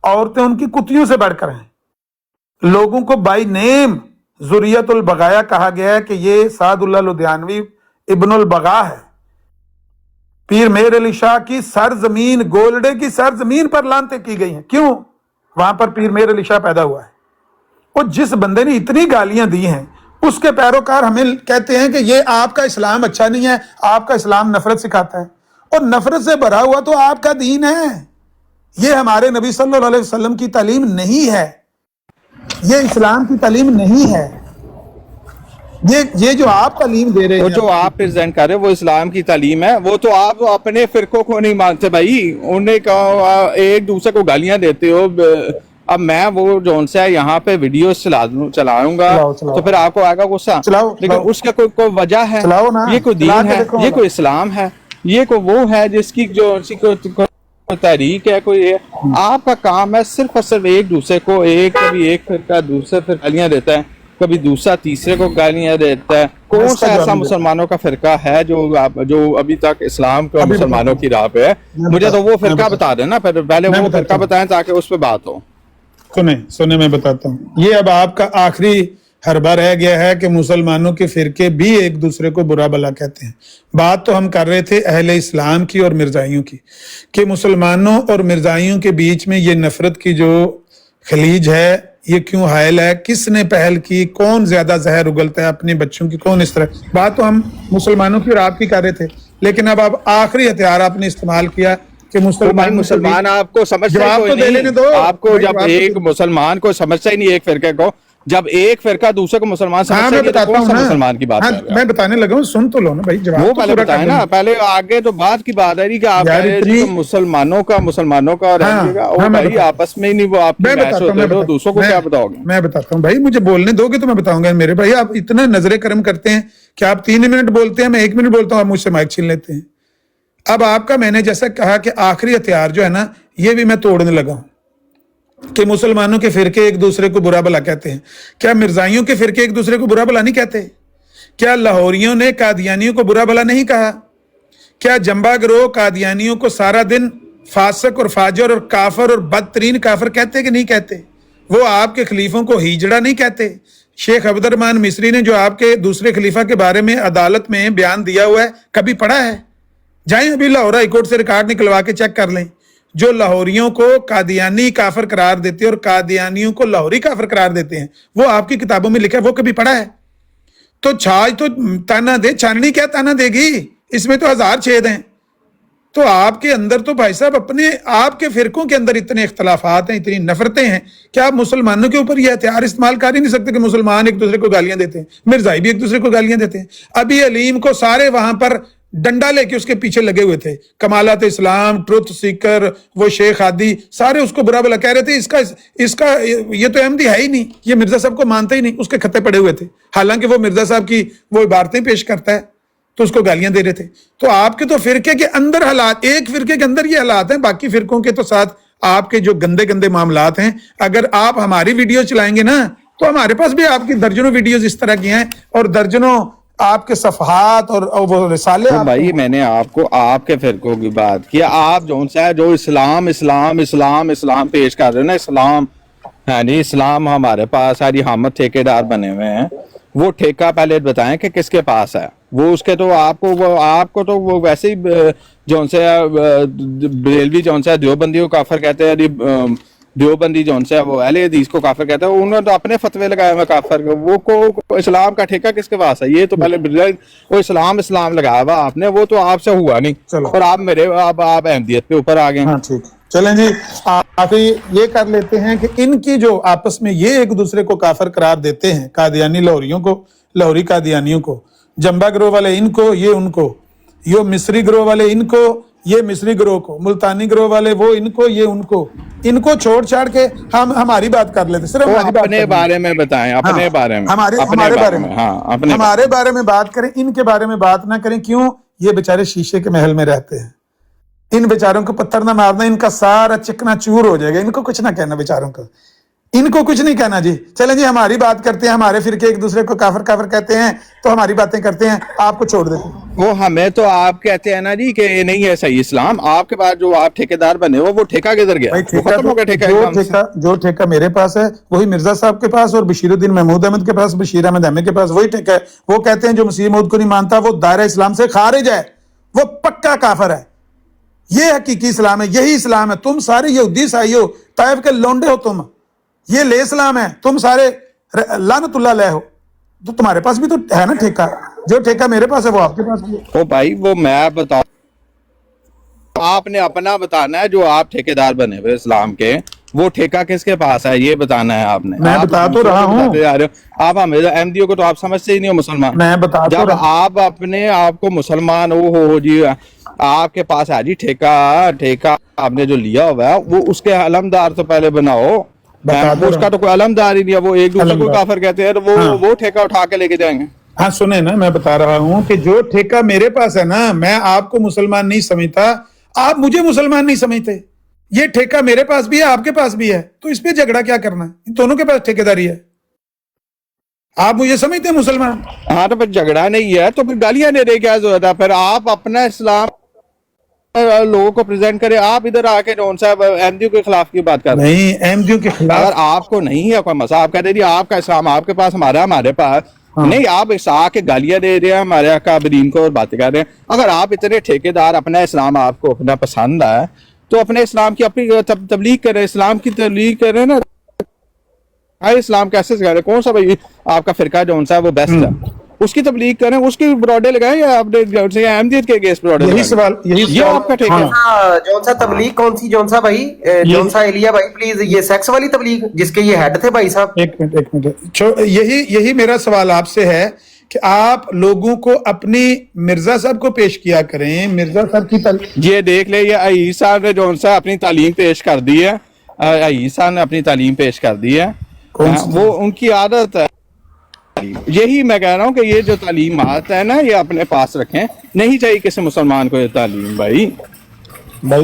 औरतें उनकी कुतियों से बढ़कर हैं। लोगों को बाई नेम जुरियतुल बगाया कहा गया है कि ये सादुल्लाह लुधियानवी इब्नुल बगा है। पीर मेर अली शाह की सरजमीन, गोलडे की सरजमीन पर लानतें की गई हैं। क्यों? वहां पर पीर मेर अली शाह पैदा हुआ है। और जिस बंदे ने इतनी गालियां दी हैं, उसके पैरोकार हमें कहते हैं कि ये आपका इस्लाम अच्छा नहीं है, आपका इस्लाम नफरत सिखाता है। और नफरत से भरा हुआ तो आपका दीन है, ये हमारे नबी सल्लल्लाहु अलैहि वसल्लम की तालीम नहीं है, ये इस्लाम की तालीम नहीं है। ये जो आप तालीम दे रहे वो हैं, जो आप प्रेजेंट कर रहे हो वो इस्लाम की तालीम है। वो तो आप अपने फिरकों को नहीं मानते भाई, उन्हें एक दूसरे को गालियां देते हो। अब मैं वो जोन से यहाँ पे वीडियो चलाऊंगा चलाओ। तो फिर आपको आएगा गुस्सा, चलाओ, लेकिन चलाओ। उसका कोई वजह है, चलाओ ना, ये कोई चला दीन के है, देखो ये ना। कोई इस्लाम है, ये कोई वो है जिसकी जो तहरीक है, कोई है। आपका काम है सिर्फ और सिर्फ एक दूसरे को, कभी एक फिरका दूसरे फिर गालियां देता है, कभी दूसरा तीसरे को गालियां देता है। कौन सा ऐसा मुसलमानों का फिरका है जो अभी तक इस्लाम का मुसलमानों की राह पे है? मुझे तो वो फिरका बता देना, पहले वो फिरका बताएं ताकि उस पर बात हो। सुने मैं बताता हूँ। ये अब आपका आखिरी हरबा रह गया है कि मुसलमानों के फिरके भी एक दूसरे को बुरा भला कहते हैं। बात तो हम कर रहे थे अहले इस्लाम की और मिर्जाइयों की, कि मुसलमानों और मिर्जाइयों के बीच में ये नफरत की जो खलीज है, ये क्यों हायल है, किसने पहल की, कौन ज्यादा जहर उगलता है अपने बच्चों की, कौन इस तरह। बात तो हम मुसलमानों की और आपकी कर रहे थे, लेकिन अब आप आखिरी हथियार आपने इस्तेमाल किया कि मुसलमान आपको समझता ही कोई नहीं। आपको जब एक मुसलमान को समझता ही नहीं, एक फिरके को, जब एक फिरका दूसरे को मुसलमान समझता है तो कौन सा मुसलमान की बात कर रहे हैं? मैं बताने लगा हूँ, सुन तो लो ना भाई, जवाब वो तो पहले पूरा बताए कर ना, देना। पहले आगे तो बात की बात है कि आप कह रहे हैं कि मुसलमानों का रहेगा, और भाई आपस में ही नहीं, वो आप दूसरों को क्या बताओगे? मैं बताता हूँ भाई, मुझे बोलने दोगे तो मैं बताऊंगा। मेरे भाई आप इतना नजरे करम करते हैं कि आप 3 मिनट बोलते हैं, मैं 1 मिनट बोलता हूँ, आप मुझसे माइक छीन लेते हैं। अब आपका मैंने जैसा कहा कि आखिरी हथियार जो है ना, ये भी मैं तोड़ने लगा हूं कि मुसलमानों के फिरके एक दूसरे को बुरा भला कहते हैं। क्या मिर्जाइयों के फिरके एक दूसरे को बुरा भला नहीं कहते? क्या लाहौरियों ने कादियानियों को बुरा भला नहीं कहा? क्या जंबा गिरोह कादियानियों को सारा दिन फासक और फाजर और काफर और बदतरीन काफर कहते कि नहीं कहते? वो आपके खलीफों को हिजड़ा नहीं कहते? शेख अब्दुर्रहमान मिस्री ने जो आपके दूसरे खलीफा के बारे में अदालत में बयान दिया हुआ है, कभी पढ़ा है? जाएं अभी लाहौर हाई कोर्ट से रिकॉर्ड निकलवा के चेक कर लें। जो लाहौरियों को कादियानी काफर करार देते हैं और कादियानियों को लाहौरी काफर करार देते हैं, वो आपकी किताबों में लिखा है, वो कभी पढ़ा है? तो छाछ तो ताना दे, छाननी क्या ताना देगी? इसमें तो 1000 छेद हैं। तो आपके अंदर तो भाई साहब अपने आपके फिरकों के अंदर इतने इख्तलाफात हैं, इतनी नफरतें हैं कि आप मुसलमानों के ऊपर ये हथियार इस्तेमाल कर ही नहीं सकते कि मुसलमान एक दूसरे को गालियां देते हैं, मिर्जाई भी एक दूसरे को गालियां देते हैं। अभी अलीम को सारे वहां पर डंडा लेके उसके पीछे लगे हुए थे, कमालात इस्लाम, ट्रुथ सीकर, वो शेख आदि, सारे उसको बुरा भला कह रहे थे। इसका ये तो अहमदी है ही नहीं, ये मिर्जा साहब को मानते ही नहीं, उसके खत्ते पड़े हुए थे। हालांकि वो मिर्जा साहब की वो इबारतें पेश करता है, तो उसको गालियां दे रहे थे। तो आपके तो फिरके के अंदर हालात, एक फिरके के अंदर ये हालात हैं, बाकी फिरकों के तो साथ आपके जो गंदे गंदे मामलात हैं। अगर आप हमारी वीडियो चलाएंगे ना, तो हमारे पास भी आपकी दर्जनों वीडियोज इस तरह की हैं और दर्जनों आपके सफहात और वो रिसाले। तो भाई मैंने आपको आपके फिरकों की बात की, आप जो इस्लाम इस्लाम इस्लाम इस्लाम पेश कर रहे हैं ना, इस्लाम है नहीं, इस्लाम हमारे पास सारी हम ठेकेदार बने हुए हैं। वो ठेका पहले बताएं कि किसके पास है, वो उसके तो आपको तो वो वैसे ही बरेलवी देवबंदी को काफिर कहते हैं, देवबंदी वो अहले हदीस को काफिर कहते हैं। उन्होंने तो अपने फतवे लगाए हुए काफिर को इस्लाम का ठेका किसके पास है? ये तो पहले वो इस्लाम लगाया हुआ आपने, वो तो आपसे हुआ नहीं, और आप अहमदियत पे ऊपर आ गए। हाँ ठीक, चलें जी, आखिरी ये कर लेते हैं कि इनकी जो आपस में ये एक दूसरे को काफिर करार देते हैं, कादियानी लाहौरियों को, लाहौरी कादियानियों को, जंबा गिरोह वाले इनको, ये उनको, यो मिस्री गिरोह वाले इनको, ये मिस्री ग्रोह को, मुल्तानी ग्रोह वाले वो इनको, ये उनको, इनको छोड़ छाड़ के हम हमारी बात कर लेते, सिर्फ वो हमारी बात अपने करनी। बारे में बताएं, अपने हाँ, बारे में, हमारे अपने हमारे बारे में, हाँ, अपने हमारे बारे में बात करें, इनके बारे में बात ना करें। क्यों? ये बेचारे शीशे के महल में रहते हैं, इन बेचारों को पत्थर ना मारना, इनका सारा चिकना चूर हो जाएगा। इनको कुछ ना कहना बेचारों को, इनको कुछ नहीं कहना जी। चलें जी, हमारी बात करते हैं, हमारे फिरके एक दूसरे को काफर काफर कहते हैं तो हमारी बातें करते हैं, आपको छोड़ देते हैं। वो हमें तो आप कहते हैं ना जी कि ये नहीं है सही इस्लाम। आपके पास जो आप ठेकेदार बने हो वो ठेका किधर गया? भाई वो ठेका खत्म हो गया ठेका एकदम से। जो ठेका मेरे पास है वही मिर्जा साहब के पास और बशीरुद्दीन महमूद अहमद के पास, बशीर अहमद अहमद के पास वही ठेका है। वो कहते हैं जो मसीह मौद को नहीं मानता वो दायरा इस्लाम से खारिज है, वो पक्का काफर है। ये हकीकी इस्लाम है, यही इस्लाम है। तुम सारे यहूदी ईसाई हो, ताइफ के लौंडे हो तुम, ये ले इस्लाम है। तुम सारे लानतुल्लाह अलैह हो, तो तुम्हारे पास भी तो है ना ठेका। जो ठेका मेरे पास है वो आपके पास भी है। ओ भाई वो मैं बताऊं, आपने अपना बताना है। जो आप ठेकेदार बने हुए इस्लाम के, वो ठेका किसके पास है ये बताना है आपने। मैं आप बता तो रहा हूँ। बताते जा रहे हो। आप हमें अहमदियों को तो आप समझते ही नहीं हो मुसलमान। मैं बता तो जब रहा आप अपने आप को मुसलमान हो जी, आपके पास है जी ठेका आपने जो लिया हुआ है, वो उसके अलमदार तो पहले बनाओ। बता दो उसका तो कोई अलमदार ही नहीं है, वो एक दूसरे को अलमदार। काफिर कहते हैं, तो वो ठेका उठा के लेके जाएंगे। हाँ सुने ना, मैं बता रहा हूं कि जो ठेका मेरे पास है ना, मैं आपको मुसलमान नहीं समझता, आप मुझे मुसलमान नहीं समझते। ये ठेका मेरे पास भी है, आपके पास भी है, तो इस पे झगड़ा क्या करना है? इन दोनों के पास ठेकेदारी है। आप मुझे समझते हैं मुसलमान? हाँ तो फिर झगड़ा नहीं है तो फिर गालियां दे रहे क्या जरूरत है? फिर आप अपना इस्लाम लोगों को प्रेजेंट करें। आप इधर आके जौन साहब अहमदियों के खिलाफ की बात कर रहे हैं। नहीं, अहमदियों के अगर खिलाफ आपको नहीं है कोई मसला, आप कहते हैं जी आपका इस्लाम आपके पास, हमारे पास नहीं, आप इस आके गालियां दे रहे हैं हमारे अकाबरीन को और बातें कर रहे हैं। अगर आप इतने ठेकेदार, अपना इस्लाम आपको अपना पसंद है, तो अपने इस्लाम की अपनी तबलीग करें, इस्लाम की तबलीग करें ना। इस्लाम कैसे सिखा रहे, कौन सा भाई आपका फिरका जौन सा है वो बेस्ट है, उसकी तबलीग करें, उसकी ब्रॉडे लगाएं, या आपने अहमदियत के अगेंस्ट ब्रॉडे यही सवाल, ये आपका ठेका है। हाँ, जौन सा तबलीग कौन सी, जौन सा भाई, जौन सा एलिया भाई प्लीज, ये सेक्स वाली तबलीग जिसके ये हेड थे भाई साहब। एक मिनट, यही मेरा सवाल आपसे है कि आप लोगों को अपनी मिर्जा साहब को पेश किया करें। मिर्जा साहब की ये देख ले, ये अईस साहब ने जौन सा अपनी तालीम पेश कर दी है, अईस साहब ने अपनी तालीम पेश कर दी है, वो उनकी आदत है। यही मैं कह रहा हूँ कि ये जो तालीमात है ना, ये अपने पास रखें। नहीं चाहिए किसी मुसलमान को ये तालीम। भाई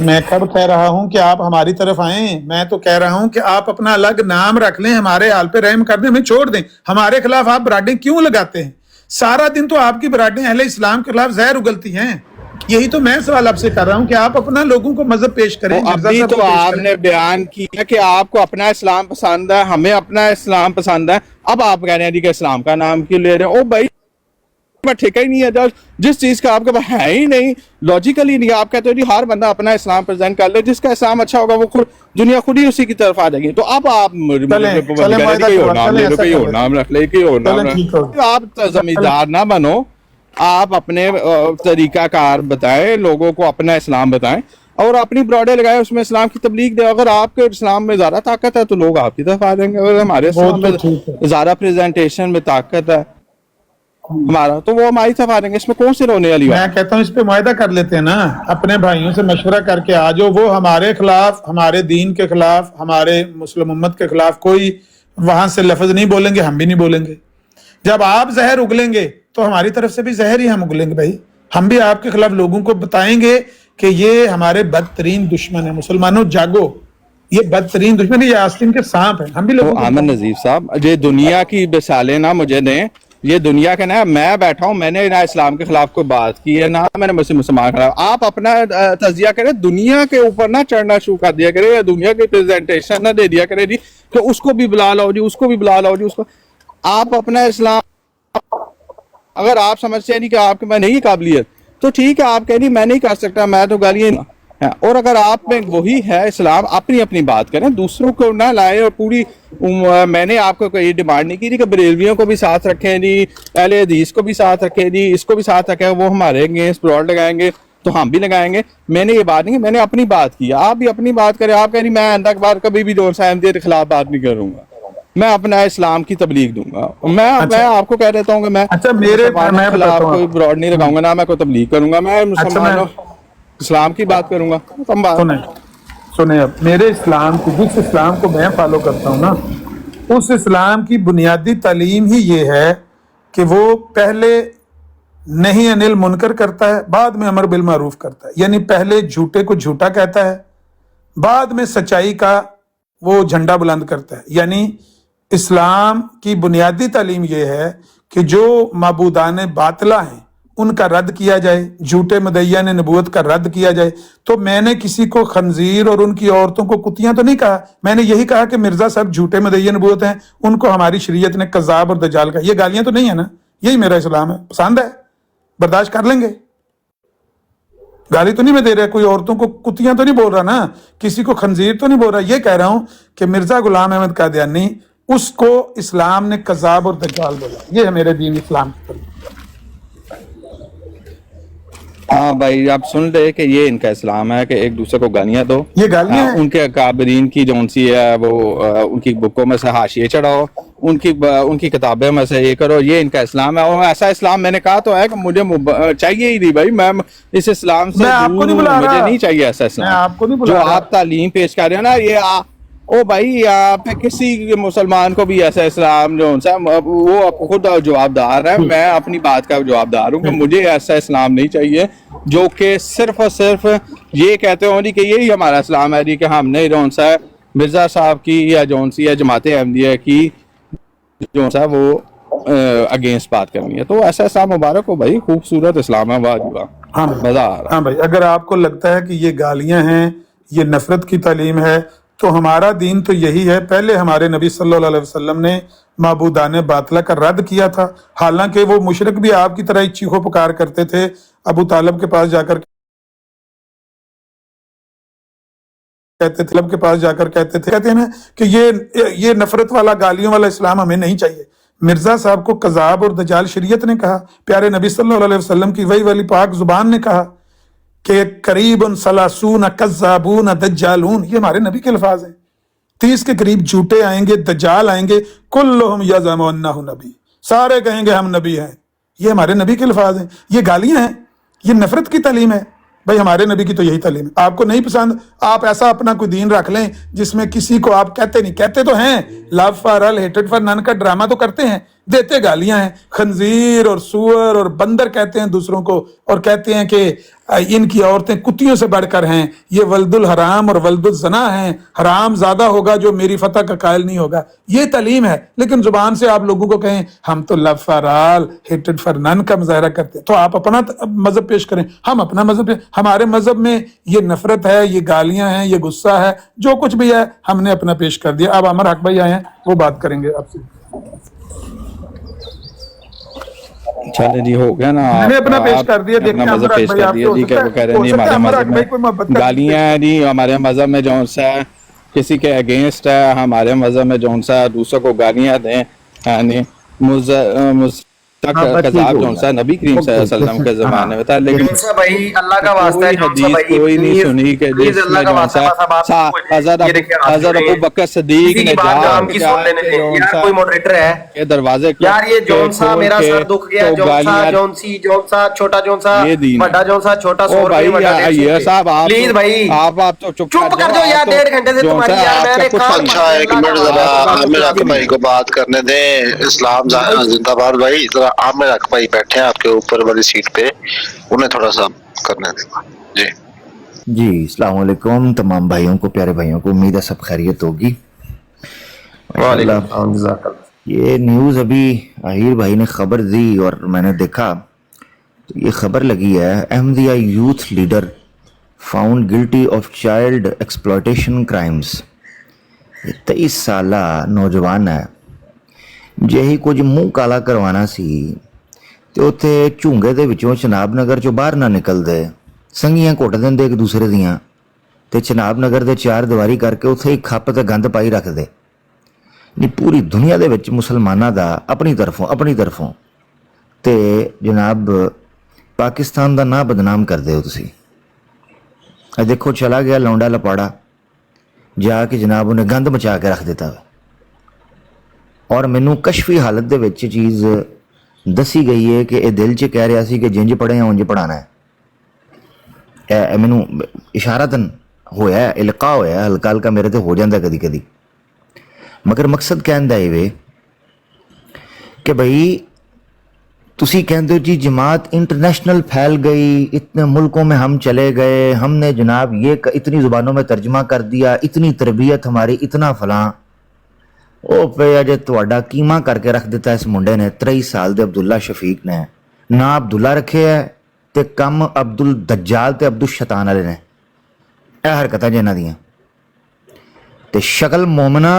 मैं कब कह रहा हूं कि आप हमारी तरफ आए? मैं तो कह रहा हूं कि आप अपना अलग नाम रख लें, हमारे हाल पे रहम कर दें, हमें छोड़ दें। हमारे खिलाफ आप बराडें क्यों लगाते हैं? सारा दिन तो आपकी बराडें अहले इस्लाम के खिलाफ जहर उगलती हैं। यही तो मैं सवाल आपसे कर रहा हूं कि आप अपना लोगों को मजहब पेश करें। अभी तो आपने बयान किया कि आपको अपना इस्लाम पसंद है, हमें अपना इस्लाम पसंद है। अब आप कह रहे हैं जी कि इस्लाम का नाम क्यों ले रहे हैं? ओ भाई ठेका ही नहीं है, जिस चीज का आपके पास है ही नहीं, लॉजिकली नहीं। आप कहते हो जी हर बंदा अपना इस्लाम प्रेजेंट कर ले, जिसका इस्लाम अच्छा होगा वो खुद दुनिया खुद ही उसी की तरफ आ जाएगी। तो अब आप नाम रख ले, आप जमींदार ना बनो, आप अपने तरीकाकार बताएं, लोगों को अपना इस्लाम बताएं और अपनी ब्रॉडे लगाएं, उसमें इस्लाम की तबलीग दे। अगर आपके इस्लाम में ज्यादा ताकत है तो लोग आपकी तरफ आ जाएंगे। अगर हमारे इस्लाम में ज्यादा प्रेजेंटेशन में ताकत है हमारा, तो वो हमारी तरफ आ जाएंगे। इसमें कौन सी रोने वाली बात? मैं कहता हूँ इस पे मुआहदा कर लेते हैं ना, अपने भाइयों से मशवरा करके आ जाओ। वो हमारे खिलाफ, हमारे दीन के खिलाफ, हमारे मुस्लिम उम्मत के खिलाफ कोई वहां से लफ्ज नहीं बोलेंगे, हम भी नहीं बोलेंगे। जब आप जहर उगलेंगे तो हमारी तरफ से भी जहर ही हम उगलेंगे। भाई हम भी आपके खिलाफ लोगों को बताएंगे कि ये हमारे बदतरीन दुश्मन है। मुसलमानों जागो, ये बदतरीन दुश्मन, ये आस्तीन के सांप है। हम भी लोगों आमन नजीर साहब, ये दुनिया की मिसालें ना मुझे दें। ये दुनिया के ना, मैं बैठा हूँ, मैंने ना इस्लाम के खिलाफ कोई बात की है ना मैंने मुसलमान के खिलाफ। आप अपना तजिया करें, दुनिया के ऊपर ना चढ़ना शुरू कर दिया करें, या दुनिया की प्रेजेंटेशन ना दे दिया करें जी कि उसको भी बुला लाओ जी, उसको भी बुला लाओ जी, उसको। आप अपना इस्लाम, अगर आप समझते हैं नहीं कि आपके में नहीं काबिलियत, तो ठीक है, आप कह रही मैं नहीं कर सकता, मैं तो गालियां। और अगर आप में वही है इस्लाम, अपनी अपनी बात करें, दूसरों को ना लाए। और पूरी मैंने आपको कोई डिमांड नहीं की थी कि बरेलवियों को भी साथ रखें जी, अहले हदीस को भी साथ रखें जी, इसको भी साथ रखें, वो हमारे अगेंस्ट ब्रॉड लगाएंगे तो हम भी लगाएंगे। मैंने ये बात नहीं, मैंने अपनी बात की, आप भी अपनी बात करें। आप कह रही मैं आइंदा के बाद कभी भी जोन सा अहमदियत के खिलाफ बात नहीं करूंगा, मैं अपना इस्लाम की तबलीग दूंगा। मैं आपको कह देता हूँ कि मैं मेरे खिलाफ कोई ब्रॉड नहीं लगाऊंगा, ना मैं कोई तबलीग करूंगा। मैं मुसलमानों इस्लाम की बात करूंगा तो हम सुने सुने, अब मेरे इस्लाम को, जिस इस्लाम को मैं फॉलो करता हूँ ना, उस इस्लाम की बुनियादी तालीम ही ये है कि वो पहले नहीं अनिल मुनकर करता है, बाद में अमर बिल मारूफ करता है। यानी पहले झूठे को झूठा कहता है, बाद में सच्चाई का वो झंडा बुलंद करता है। यानी इस्लाम की बुनियादी तालीम ये है कि जो माबूदान बातला हैं उनका रद्द किया जाए, झूठे मदैया ने नबूवत का रद्द किया जाए। तो मैंने किसी को खंजीर और उनकी औरतों को कुतियां तो नहीं कहा, मैंने यही कहा कि मिर्जा साहब झूठे मदैया नबूवत हैं, उनको हमारी शरीयत ने कज़ाब और दजाल का, ये गालियां तो नहीं है ना, यही मेरा इस्लाम है। पसंद है, बर्दाश्त कर लेंगे। गाली तो नहीं मैं दे रहा, कोई औरतों को कुतियां तो नहीं बोल रहा ना, किसी को खंजीर तो नहीं बोल रहा। ये कह रहा हूं कि मिर्जा गुलाम अहमद कादियानी, उसको इस्लाम ने कज़ाब और दज्जाल बोला। ये है मेरे दीन इस्लाम की तरफ। हाँ भाई, आप सुन रहे कि ये इनका इस्लाम है कि एक दूसरे को गालियां दो। ये गालियां हैं। उनके काबरीन की जौन सी है वो उनकी बुकों में से हाशिए चढ़ाओ, उनकी किताबें में से ये करो, ये इनका इस्लाम है। और ऐसा इस्लाम मैंने कहा तो है कि मुझे चाहिए ही नहीं भाई, मैं इस इस्लाम से मैं आपको नहीं बुला मुझे रहा, नहीं चाहिए ऐसा मैं इस्लाम आपको नहीं जो बुला रहा। आप तालीम पेश कर रहे हो ना। ये ओ भाई, यहाँ पे किसी मुसलमान को भी ऐसा इस्लाम जो उनसा वो खुद जवाबदार है, मैं अपनी बात का जवाबदार हूँ कि मुझे ऐसा इस्लाम नहीं चाहिए जो कि सिर्फ और सिर्फ ये कहते हो जी कि यही हमारा इस्लाम है जी कि हमने जौन सा मिर्जा साहब की या जौन सी है जमात अहमदिया की जो सा वो अगेंस्ट बात करनी है। तो ऐसा इस्लाम मुबारक हो भाई, खूबसूरत इस्लाम है, वाह हाँ मजा आ रहा। हाँ भाई, अगर आपको लगता है कि ये गालियां हैं, ये नफरत की तालीम है, तो हमारा दीन तो यही है। पहले हमारे नबी सल्लल्लाहु अलैहि वसल्लम ने माबूदान बातला का रद्द किया था, हालांकि वो मुशरिक भी आपकी तरह ही चीखो पुकार करते थे। अबू तालिब के पास जाकर कहते हैं ना कि ये नफरत वाला, गालियों वाला इस्लाम हमें नहीं चाहिए। मिर्जा साहब को कज़ाब और दजाल शरीयत ने कहा, प्यारे नबी सल्लल्लाहु अलैहि वसल्लम की वही वाली पाक जुबान ने कहा कि करीबन सलासून कज़्ज़ाबून दज्जालून, ये हमारे नबी के अल्फाज हैं। 30 के करीब झूठे आएंगे, दज्जाल आएंगे, कुल्लुहुम यज़अमु अन्नहु नबी, सारे कहेंगे हम नबी हैं। ये हमारे नबी के अल्फाज हैं, ये गालियां हैं, ये नफरत की तालीम है। भाई हमारे नबी की तो यही तालीम है। आपको नहीं पसंद, आप ऐसा अपना कोई दीन रख लें जिसमें किसी को आप कहते नहीं, कहते तो हैं, लव फॉर ऑल हेटेड फॉर नन का ड्रामा तो करते हैं, देते गालियां हैं। खंजीर और सुअर और बंदर कहते हैं दूसरों को, और कहते हैं कि इनकी औरतें कुत्तियों से बढ़कर हैं, ये वल्दुल हराम और वल्दुल जना हैं, हराम ज्यादा होगा जो मेरी फतह का कायल नहीं होगा। ये तालीम है। लेकिन जुबान से आप लोगों को कहें हम तो लव फॉर ऑल हेटेड फॉर नन का मुजाहरा करते हैं, तो आप अपना मजहब पेश करें, हम अपना मजहब। हमारे मजहब में ये नफरत है, ये गालियां हैं, ये गुस्सा है, जो कुछ भी है हमने अपना पेश कर दिया। अब अमर हक भाई आए हैं, वो बात करेंगे आपसे। चले जी, हो गया ना, मैंने अपना पेश आप कर दिया। अपना देखते हैं मजहब अमर पेश हक कर भाई, दिया जी, क्या वो कह रहे हैं जी हमारे मजहब भाई कोई मोहब्बत में कर गालियां हैं जी, हमारे मजहब में जौन सा है किसी के अगेंस्ट है, हमारे मजहब में जौन सा दूसरों को गालियां दें, यानी कज़ाब जौन सा नबी करीम सल्लल्लाहु अलैहि वसल्लम के जमाने में था। लेकिन जौनसा भाई अल्लाह का वास्ता है, कोई जौनसा हदीस भाई कोई नहीं प्लीज सुनी कि प्लीज अल्लाह जिसमें का जौन वास्ता सा हज़रत अबू बकर सिद्दीक किसी ने की बात नाम की सुन लेने दें यार। कोई मॉडरेटर है के दरवाजे यार, ये जौनसा मेरा सर दुख गया, जौनसा जौनसी जौनसा छोटा जौनसा बड़ा जौनसा छोटा 100 रुपए बड़ा 150 साहब, आप प्लीज भाई आप तो चुप कर दो यार। 1.5 घंटे से तुम्हारी यार मैंने अच्छा एक मिनट जरा आमिर हक भाई को बात करने दें। इस्लाम जिंदाबाद भाई, जरा आमिर हक भाई बैठे हैं आपके ऊपर वाली सीट पे, उन्हें थोड़ा सा करने दें जी। अस्सलाम वालेकुम तमाम भाइयों को, प्यारे भाइयों को, उम्मीद है सब खैरियत होगी। ये न्यूज़ अभी आहिर भाई ने खबर दी और मैंने देखा तो ये खबर लगी है, Ahmadiyya youth leader found guilty of child exploitation crimes. 23 साला नौजवान है, ਜੇ ਹੀ ਕੁਝ ਮੂੰਹ ਕਾਲਾ ਕਰਵਾਉਣਾ ਸੀ ਤੇ ਉੱਥੇ ਝੂੰਗੇ ਦੇ ਵਿੱਚੋਂ ਚਨਾਬ ਨਗਰ ਚੋਂ ਬਾਹਰ ਨਾ ਨਿਕਲਦੇ, ਸੰਗੀਆਂ ਘੁੱਟ ਦਿੰਦੇ ਇੱਕ ਦੂਸਰੇ ਦੀਆਂ ਤੇ ਚਨਾਬ ਨਗਰ ਦੇ ਚਾਰ ਦੀਵਾਰੀ ਕਰਕੇ ਉੱਥੇ ਹੀ ਖੱਪ ਤੇ ਗੰਦ ਪਾਈ ਰੱਖਦੇ। ਨਹੀਂ ਪੂਰੀ ਦੁਨੀਆ ਦੇ ਵਿੱਚ ਮੁਸਲਮਾਨਾਂ ਦਾ ਆਪਣੀ ਤਰਫੋਂ ਤੇ ਜਨਾਬ ਪਾਕਿਸਤਾਨ ਦਾ ਨਾਂ ਬਦਨਾਮ ਕਰਦੇ ਹੋ ਤੁਸੀਂ। ਇਹ ਦੇਖੋ ਚਲਾ ਗਿਆ ਲੌਂਡਾ ਲਪਾੜਾ, ਜਾ ਕੇ ਜਨਾਬ ਉਹਨੇ ਗੰਦ ਮਚਾ ਕੇ ਰੱਖ ਦਿੱਤਾ। ਔਰ ਮੈਨੂੰ ਕਸ਼ਫੀ ਹਾਲਤ ਦੇ ਵਿੱਚ ਚੀਜ਼ ਦੱਸੀ ਗਈ ਹੈ ਕਿ ਇਹ ਦਿਲ 'ਚ ਕਹਿ ਰਿਹਾ ਸੀ ਕਿ ਜਿੰਜ ਪੜ੍ਹੇ ਉਂਝ ਪੜ੍ਹਾਉਣਾ ਹੈ। ਮੈਨੂੰ ਇਸ਼ਾਰਤਨ ਹੋਇਆ, ਇਲਕਾ ਹੋਇਆ, ਹਲਕਾ ਹਲਕਾ ਮੇਰੇ ਤੇ ਹੋ ਜਾਂਦਾ ਕਦੀ ਕਦੀ। ਮਗਰ ਮਕਸਦ ਕਹਿਣ ਦਾ ਇਹ ਵੇ کہ بھائی تسی کہندے ہو جی جماعت انٹرنیشنل پھیل گئی، اتنے ملکوں میں ہم چلے گئے، ہم نے جناب یہ اتنی زبانوں میں ترجمہ کر دیا، اتنی تربیت ہماری، اتنا فلاں۔ او پہ اجے تواڈا کیما کر کے رکھ دیتا اس منڈے نے 23 سال دے عبداللہ شفیق نے، نہ عبداللہ رکھے ہے تے کم عبدالدجال تے عبدالشیطان والے نے، اے حرکتاں جنہاں دیاں تے شکل مومنہ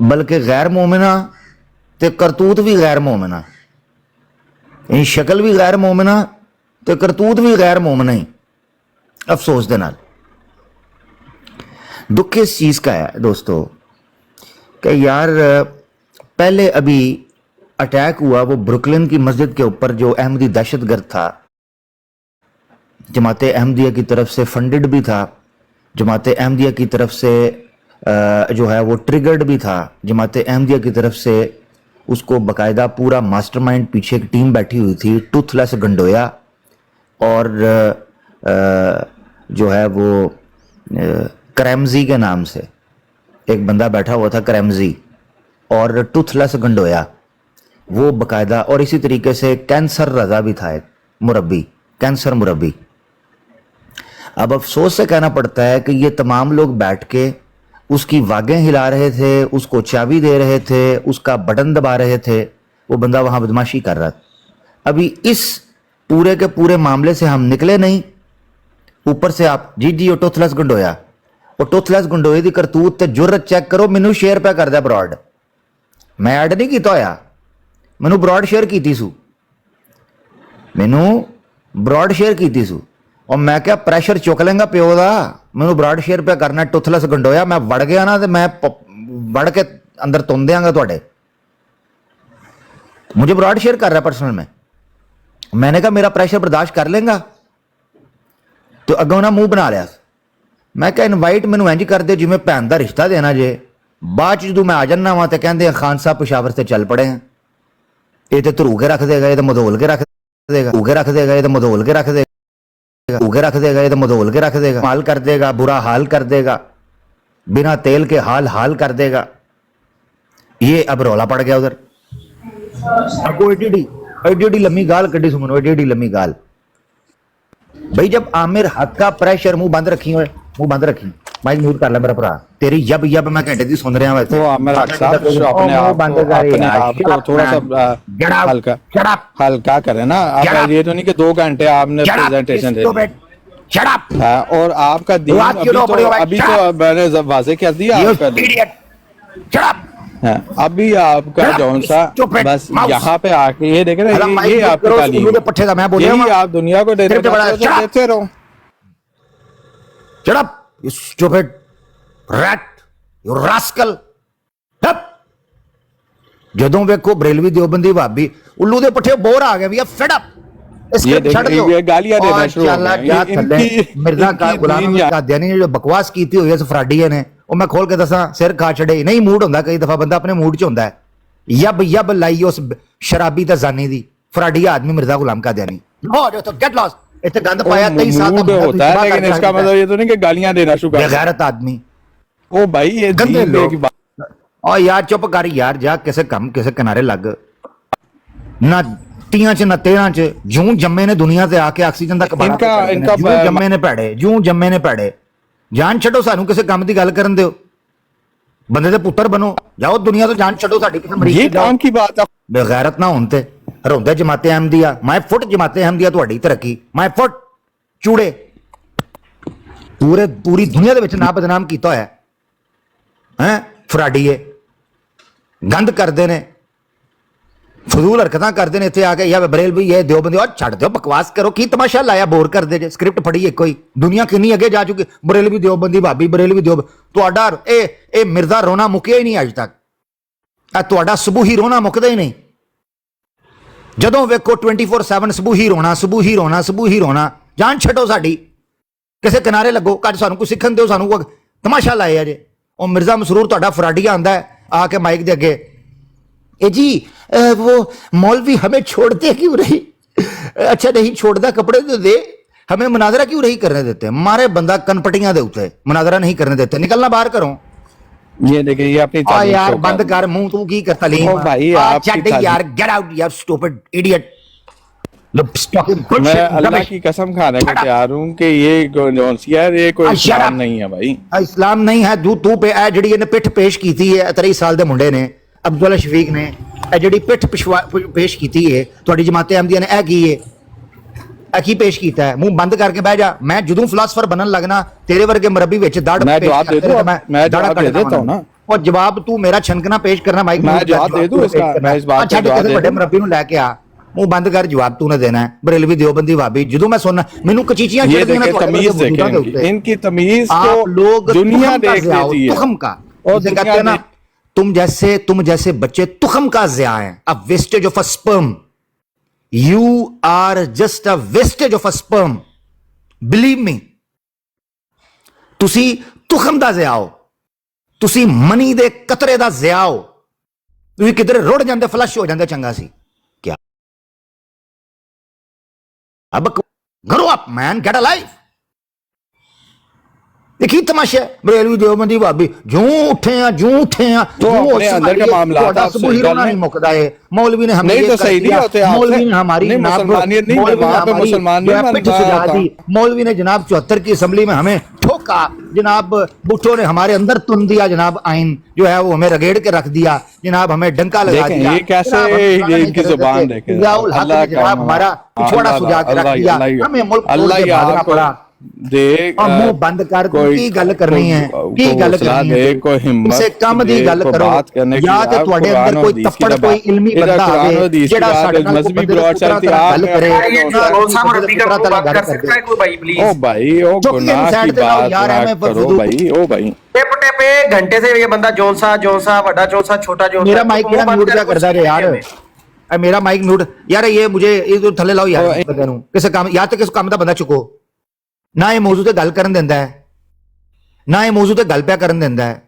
بلکہ غیر مومنہ تے کرتوت بھی غیر مومنہ، یعنی شکل بھی غیر مومنہ تے کرتوت بھی غیر مومنہ ہی۔ افسوس دے نال دکھ اس چیز کا ہے دوستو کہ یار پہلے ابھی اٹیک ہوا وہ بروکلن کی مسجد کے اوپر، جو احمدی دہشت گرد تھا، جماعت احمدیہ کی طرف سے فنڈڈ بھی تھا، جماعت احمدیہ کی طرف سے جو ہے وہ ٹریگرڈ بھی تھا، جماعت احمدیہ کی طرف سے اس کو باقاعدہ پورا ماسٹر مائنڈ پیچھے ایک ٹیم بیٹھی ہوئی تھی، ٹوتھ لیس گنڈویا، اور جو ہے وہ کریمزی کے نام سے ایک بندہ بیٹھا ہوا تھا، کریمزی اور ٹوتھ لیس گنڈویا وہ باقاعدہ، اور اسی طریقے سے کینسر رضا بھی تھا، ایک مربی، کینسر مربی۔ اب افسوس سے کہنا پڑتا ہے کہ یہ تمام لوگ بیٹھ کے اس کی واگیں ہلا رہے تھے، اس کو چابی دے رہے تھے، اس کا بٹن دبا رہے تھے، وہ بندہ وہاں بدماشی کر رہا تھا۔ ابھی اس پورے کے پورے معاملے سے ہم نکلے نہیں، اوپر سے آپ جی وہ ٹوتھ لیس گنڈویا، وہ ٹوتھ لیس گنڈوئے دی کرتوت تے جرت چیک کرو، مینوں شیئر پہ کر دیا براڈ، میں ایڈ نہیں کیتا ہویا، مینوں براڈ شیئر کیتی سو، مینوں براڈ شیئر کیتی سو، اور میں کیا پریشر چک لیں گا پیو دا، مینوں براڈ شیئر پہ کرنا ٹوتھ لیس گنڈویا، میں وڑ گیا نا تو میں وڑ کے اندر تن دیاں گا تواڈے۔ مجھے براڈ شیئر کر رہا ہے پرسنل میں نے کہا میرا پریشر برداشت کر لیں گا، تو اگوں نہ منہ بنا لیا، میں کہا انوائٹ مینوں انج کر دے جی میں بھین دا رشتہ دینا جے، بعد جدوں میں آ جانا وا تے کہندے خان صاحب پشاور سے چل پڑے ہیں، یہ تے دھرو کے رکھ دے گا، یہ تے مدول کے رکھ دے گا، اوگے رکھ دے گا، یہ تے مدول کے رکھ دے گا، اوگے رکھ دے گا، یہ تے مدول کے رکھ دے گا، مال کر دے گا، برا حال کر دے گا، بنا تیل کے حال کر دے گا۔ یہ اب رولا پڑ گیا ادھر، اگو ایڈی لمبی گال کڈی سو منو، ایڈی لمبی گال۔ بھائی جب عامر حق کا پریشر، منہ بند رکھی ہوئے، منہ بند رکھی، مائک میوٹ کر لے میرا بھرا، تیری یب میں گھنٹے دی سن رہا ہوں۔ وہ عامر حق صاحب اپنے آپ کو تھوڑا سا ہلکا کرے نا، آپ یہ تو نہیں کہ 2 گھنٹے آپ نے پریزنٹیشن دے دی، اور آپ کا دین ابھی تو میں نے واضح کر دیا، ابھی آپ کا جون سا بس یہاں پہ آ کے یہ دیکھیں نا، یہ آپ کی تعلیم، یہی آپ دنیا کو دیتے رہو۔ Shut up, you stupid rat, you rascal. جدوں ویکھو بریلوی دیوبندی بھابی الو دے پٹھے بور آ گئے، فیڈ اپ، یہ گالیاں دینا شروع ہو گئے۔ مرزا کا غلام قادیانی نے جو بکواس کیتی ہوئی ہے فراڈیے نے، وہ میں کھول کے دساں سر کھا چھڑے، نہیں موڈ ہوندا، کئی دفعہ بندہ اپنے موڈ چ ہوندا ہے، یب لائی اس شرابی تے زانی دی، فراڈی آدمی مرزا غلام قادیانی، ہو جو تو گیٹ لاس، اتنے گند پایا 23 سال ہوتا ہے، لیکن اس کا مطلب یہ تو نہیں کہ گالیاں دینا شروع کر، غیرت آدمی، او بھائی یہ گندے لوگ۔ کی بات، اور یار چپ کر یار، جا کسے کم کسے کنارے لگ، نہ تیاں چ نہ تیراں چ، جوں جمے نے دنیا تے آ کے آکسیجن دا کباڑا، جوں جمے نے پیڑے، جوں جمے نے پیڑے، جان چھڈو سانو کسے کام دی گل کرن دیو، بندے دے پتر بنو، جاؤ دنیا تو جان چھڈو ساڈی کسے مریض، یہ کام کی بات ہے، بے غیرت نہ ہون تے روندے جماعت احمدیہ، میں فٹ جماعت احمدیہ تہاڈی ترقی، میں فٹ چوڑے پوری دنیا دے وچ نا بدنام کیتا ہویا ہے، فراڈیے گند کردے نے، فضول حرکتاں کردے نے، اتنے آ کے یا بریلوی یہ دیوبندی، اور چھڈ دیو بکواس کرو، کی تماشا لایا بور کردے جے، سکرپٹ پڑھی ایک کوئی، دنیا کنی اگے جا چکی، بریلوی دیوبندی بھابی، بریلوی تہاڈا اے مرزا رونا مکیا ہی نہیں اج تک، اے تہاڈا صبح ہی رونا مکدا ہی نہیں، جدوں ویکھو 24/7 صبح ہی رونا، جان چھڈو ساڈی، کسے کنارے لگو، کج سانو کوئی سکھن دیو، سانو کوئی تماشا لائے جے۔ اور مرزا مسرور تہاڈا فراڈیا آندا ہے آ کے مائک دے اگے، اے جی وہ مولوی ہمیں چھوڑتے کیوں نہیں، अच्छा नहीं छोड़ता कपड़े तो दे, हमें मुनाजरा क्यों नहीं करने देते? मारे बंदा कनपटियां दे उत्ते मुनाजरा नहीं करने देते, निकलना बाहर करो। ये देखिए ये अपनी आ तालीम यार शो बंद कर। कर मुंह, तू की करता ली ओ भाई, आपकी चट तालीम- यार, गेट आउट यार स्टूपिड इडियट। मैं अल्लाह की कसम खाने को तैयार हूँ कि ये यार ये कोई shut इस्लाम up. नहीं है भाई। इस्लाम नहीं है तू पे ए ਜਿਹੜੀ ਇਹਨੇ ਪਿੱਠ ਪੇਸ਼ ਕੀਤੀ ਹੈ 23 ਸਾਲ ਦੇ ਮੁੰਡੇ ਨੇ ਅਬਦੁੱਲਾ ਸ਼ਫੀਕ ਨੇ, ਇਹ ਜਿਹੜੀ ਪਿੱਠ ਪੇਸ਼ ਕੀਤੀ ਹੈ ਤੁਹਾਡੀ ਜਮਾਤ ਅਹਿਮਦੀਆ ਨੇ, ਇਹ ਕੀ ਹੈ? ਇਹ ਕੀ ਪੇਸ਼ ਕੀਤਾ ਹੈ? ਮੂੰਹ ਬੰਦ ਕਰਕੇ ਬਹਿ ਜਾ। ਮੈਂ ਜਦੋਂ ਫਿਲਾਸਫਰ ਬਣਨ ਲੱਗਣਾ ਤੇਰੇ ਵਰਗੇ ਮਰਬੀ ਵਿੱਚ ਦਾੜ मैं ਪੇਸ਼ जवाब दे ਕਰਦੇ दूं, ਤੇ मैं ਦਾੜਾ जवाब दे ਕੱਟਦਾ देता हूँ ना। ਉਹ ਜਵਾਬ ਤੂੰ ਮੇਰਾ ਛਨਕਣਾ ਪੇਸ਼ ਕਰਨਾ ਮਾਈਕ मैं जवाब दे दूं इसका, मैं इस बात का ਛੱਡ जवाब ਕਿਸੇ दे ਵੱਡੇ दूं। ਮਰਬੀ ਨੂੰ ਲੈ ਕੇ ਆ, ਮੂੰਹ ਬੰਦ ਕਰ, ਜਵਾਬ ਤੂੰ ਨੇ ਦੇਣਾ ਹੈ। ਬਰੇਲਵੀ ਦਿਓਬੰਦੀ ਭਾਬੀ ਜਦੋਂ ਮੈਂ ਸੁਣਨਾ ਮੈਨੂੰ ਕਚੀਚੀਆਂ ये ਚੜਦੀਆਂ ਨੇ देखे ਤੁਹਾਡੇ तमीज ਵਰਗੇ देखे ਵਜੂਦਾਂ ਦੇ ਉੱਤੇ। इनकी तमीज आप को लोग दुनिया तुखम का देख ज़िया हो, लेती है। तुखम का। और जिसे दुनिया कहते हैं ना देख- तुम जैसे बच्चे तुखम का ज़िया हैं, a wastage of a sperm. You are just a wastage of a sperm, believe me. तुसी तुखम ਦਾ ज़िया हो, तुसी मनी ਦੇ ਕਤਰੇ ਦਾ ज़िया हो। ਤੁਸੀਂ ਕਿਧਰੇ ਰੁੜ ਜਾਂਦੇ, ਫਲਸ਼ ਹੋ ਜਾਂਦੇ, ਚੰਗਾ ਸੀ क्या? अब grow up man, get a life। देखिए तमाशा, बरेलवी देवबंदी भाभी जूं उठे हैं तो अपने अंदर का मामला था, आपसे सुबह गल नहीं में- मुकदा है। मौलवी ने हमें नहीं ये तो कर सही नहीं दिया, होते आपसे। मौलवी ने हमारी नहीं, जनाब मुसलमानियत नहीं, मौलवी ने वहाँ पे हमारी मुसलमान जो है नहीं पिठ बनता सुझा था। दी। मौलवी ने जनाब 74 की असेंबली में हमें ठोका, जनाब भुट्टो ने हमारे अंदर तुन दिया, जनाब आइन जो है वो हमें रगेड़ के रख दिया, जनाब हमें डंका लगा देखें, दिया। ये कैसे जनाब, हम ये नहीं इनकी कर जुबान सकते। देखें। जियाउल हक अल्लाह ने जनाब का हमारा पिछवाड़ा सुझा के रख दिया, हमें मुल्क छोड़ अल्लाह के ही भागना आपको पड़ा। दे और मुंह बंद कर, की गल करनी है, की गल करनी है, कोई हिम्मत इसे कम दी दे, गल कोई करो। बात करने की। या तो आप ਤੁਹਾਡੇ कुरान अंदर और कोई हदीस की तप्पड़ बात- कोई इल्मी इधर बंदा कुरान और आवे हदीस की जेड़ा बात, ਸਾਡੇ ਨਾਲ मजहबी बंदे ब्रॉड पुत्रा चलती तरह है, गल आप करे। में- कौन सा मरबी का मुंह बंद कर कर सकता है कोई भाई प्लीज? ओ भाई ओ चुप के गुनाह साइड की पे लाओ बात यार, ना हमें करो फजूल। भाई। ओ भाई टिप टिपे घंटे से ये बंदा जोनसा वड्डा जोनसा छोटा जोनसा मेरा माइक मुंह मेरा बंद म्यूट कर क्या कुछ करता है यार? हमें। ए, मेरा माइक म्यूट यार, ये मुझे ये तो थले लाओ यार बंदे ਨੂੰ ਕਿਸੇ ਕੰਮ ਜਾਂ ਤੇ ਕਿਸੇ ਕੰਮ ਦਾ ਬੰਦਾ ਚੁੱਕੋ ਨਾ। ਇਹ ਮੌਜੂ ਤੇ ਗੱਲ ਕਰਨ ਦਿੰਦਾ ਹੈ, ਨਾ ਇਹ ਮੌਜੂ ਤੇ ਗੱਲ ਪਿਆ ਕਰਨ ਦਿੰਦਾ ਹੈ,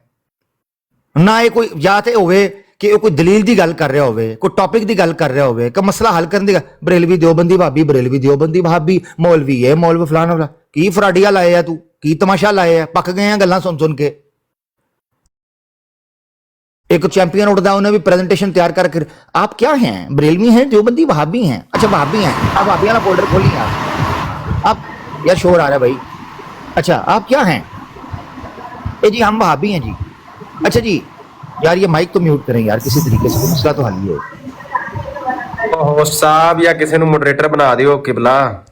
ਨਾ ਇਹ ਕੋਈ ਜਾਂ ਤੇ ਹੋਵੇ ਕਿ ਇਹ ਕੋਈ ਦਲੀਲ ਦੀ ਗੱਲ ਕਰ ਰਿਹਾ ਹੋਵੇ, ਕੋਈ ਟੌਪਿਕ ਦੀ ਗੱਲ ਕਰ ਰਿਹਾ ਹੋਵੇ, ਕਿ ਮਸਲਾ ਹੱਲ ਕਰਨ ਦੀ ਬਰੇਲਵੀ ਦਿਓਬੰਦੀ ਭਾਬੀ, ਬਰੇਲਵੀ ਦਿਓਬੰਦੀ ਭਾਬੀ, ਮੌਲਵੀ ਇਹ ਮੌਲਵੀ ਫਲਾਣਾ ਵਾਲਾ। ਕੀ ਫਰਾਡੀਆਂ ਲਾਏ ਆ ਤੂੰ, ਕੀ ਤਮਾਸ਼ਾ ਲਾਏ ਆ? ਪੱਕ ਗਏ ਆ ਗੱਲਾਂ ਸੁਣ ਸੁਣ ਕੇ। एक चैंपियन उड़ता उन्हें भी प्रेजेंटेशन तैयार करके, आप क्या हैं? बरेलवी हैं, देवबंदी वहाबी हैं? अच्छा वहाबी हैं, आप वहाबी वाला फोल्डर खोलिए आप यार शोर आ रहा है भाई। अच्छा आप क्या हैं? ए जी हम वहाबी हैं जी। अच्छा जी यार ये माइक तो म्यूट करें यार किसी तरीके से, मसला तो हल ही है। होस्ट साहब या किसी ਨੂੰ ਮੋਡਰੇਟਰ ਬਣਾ ਦਿਓ ਕਿਬਲਾ।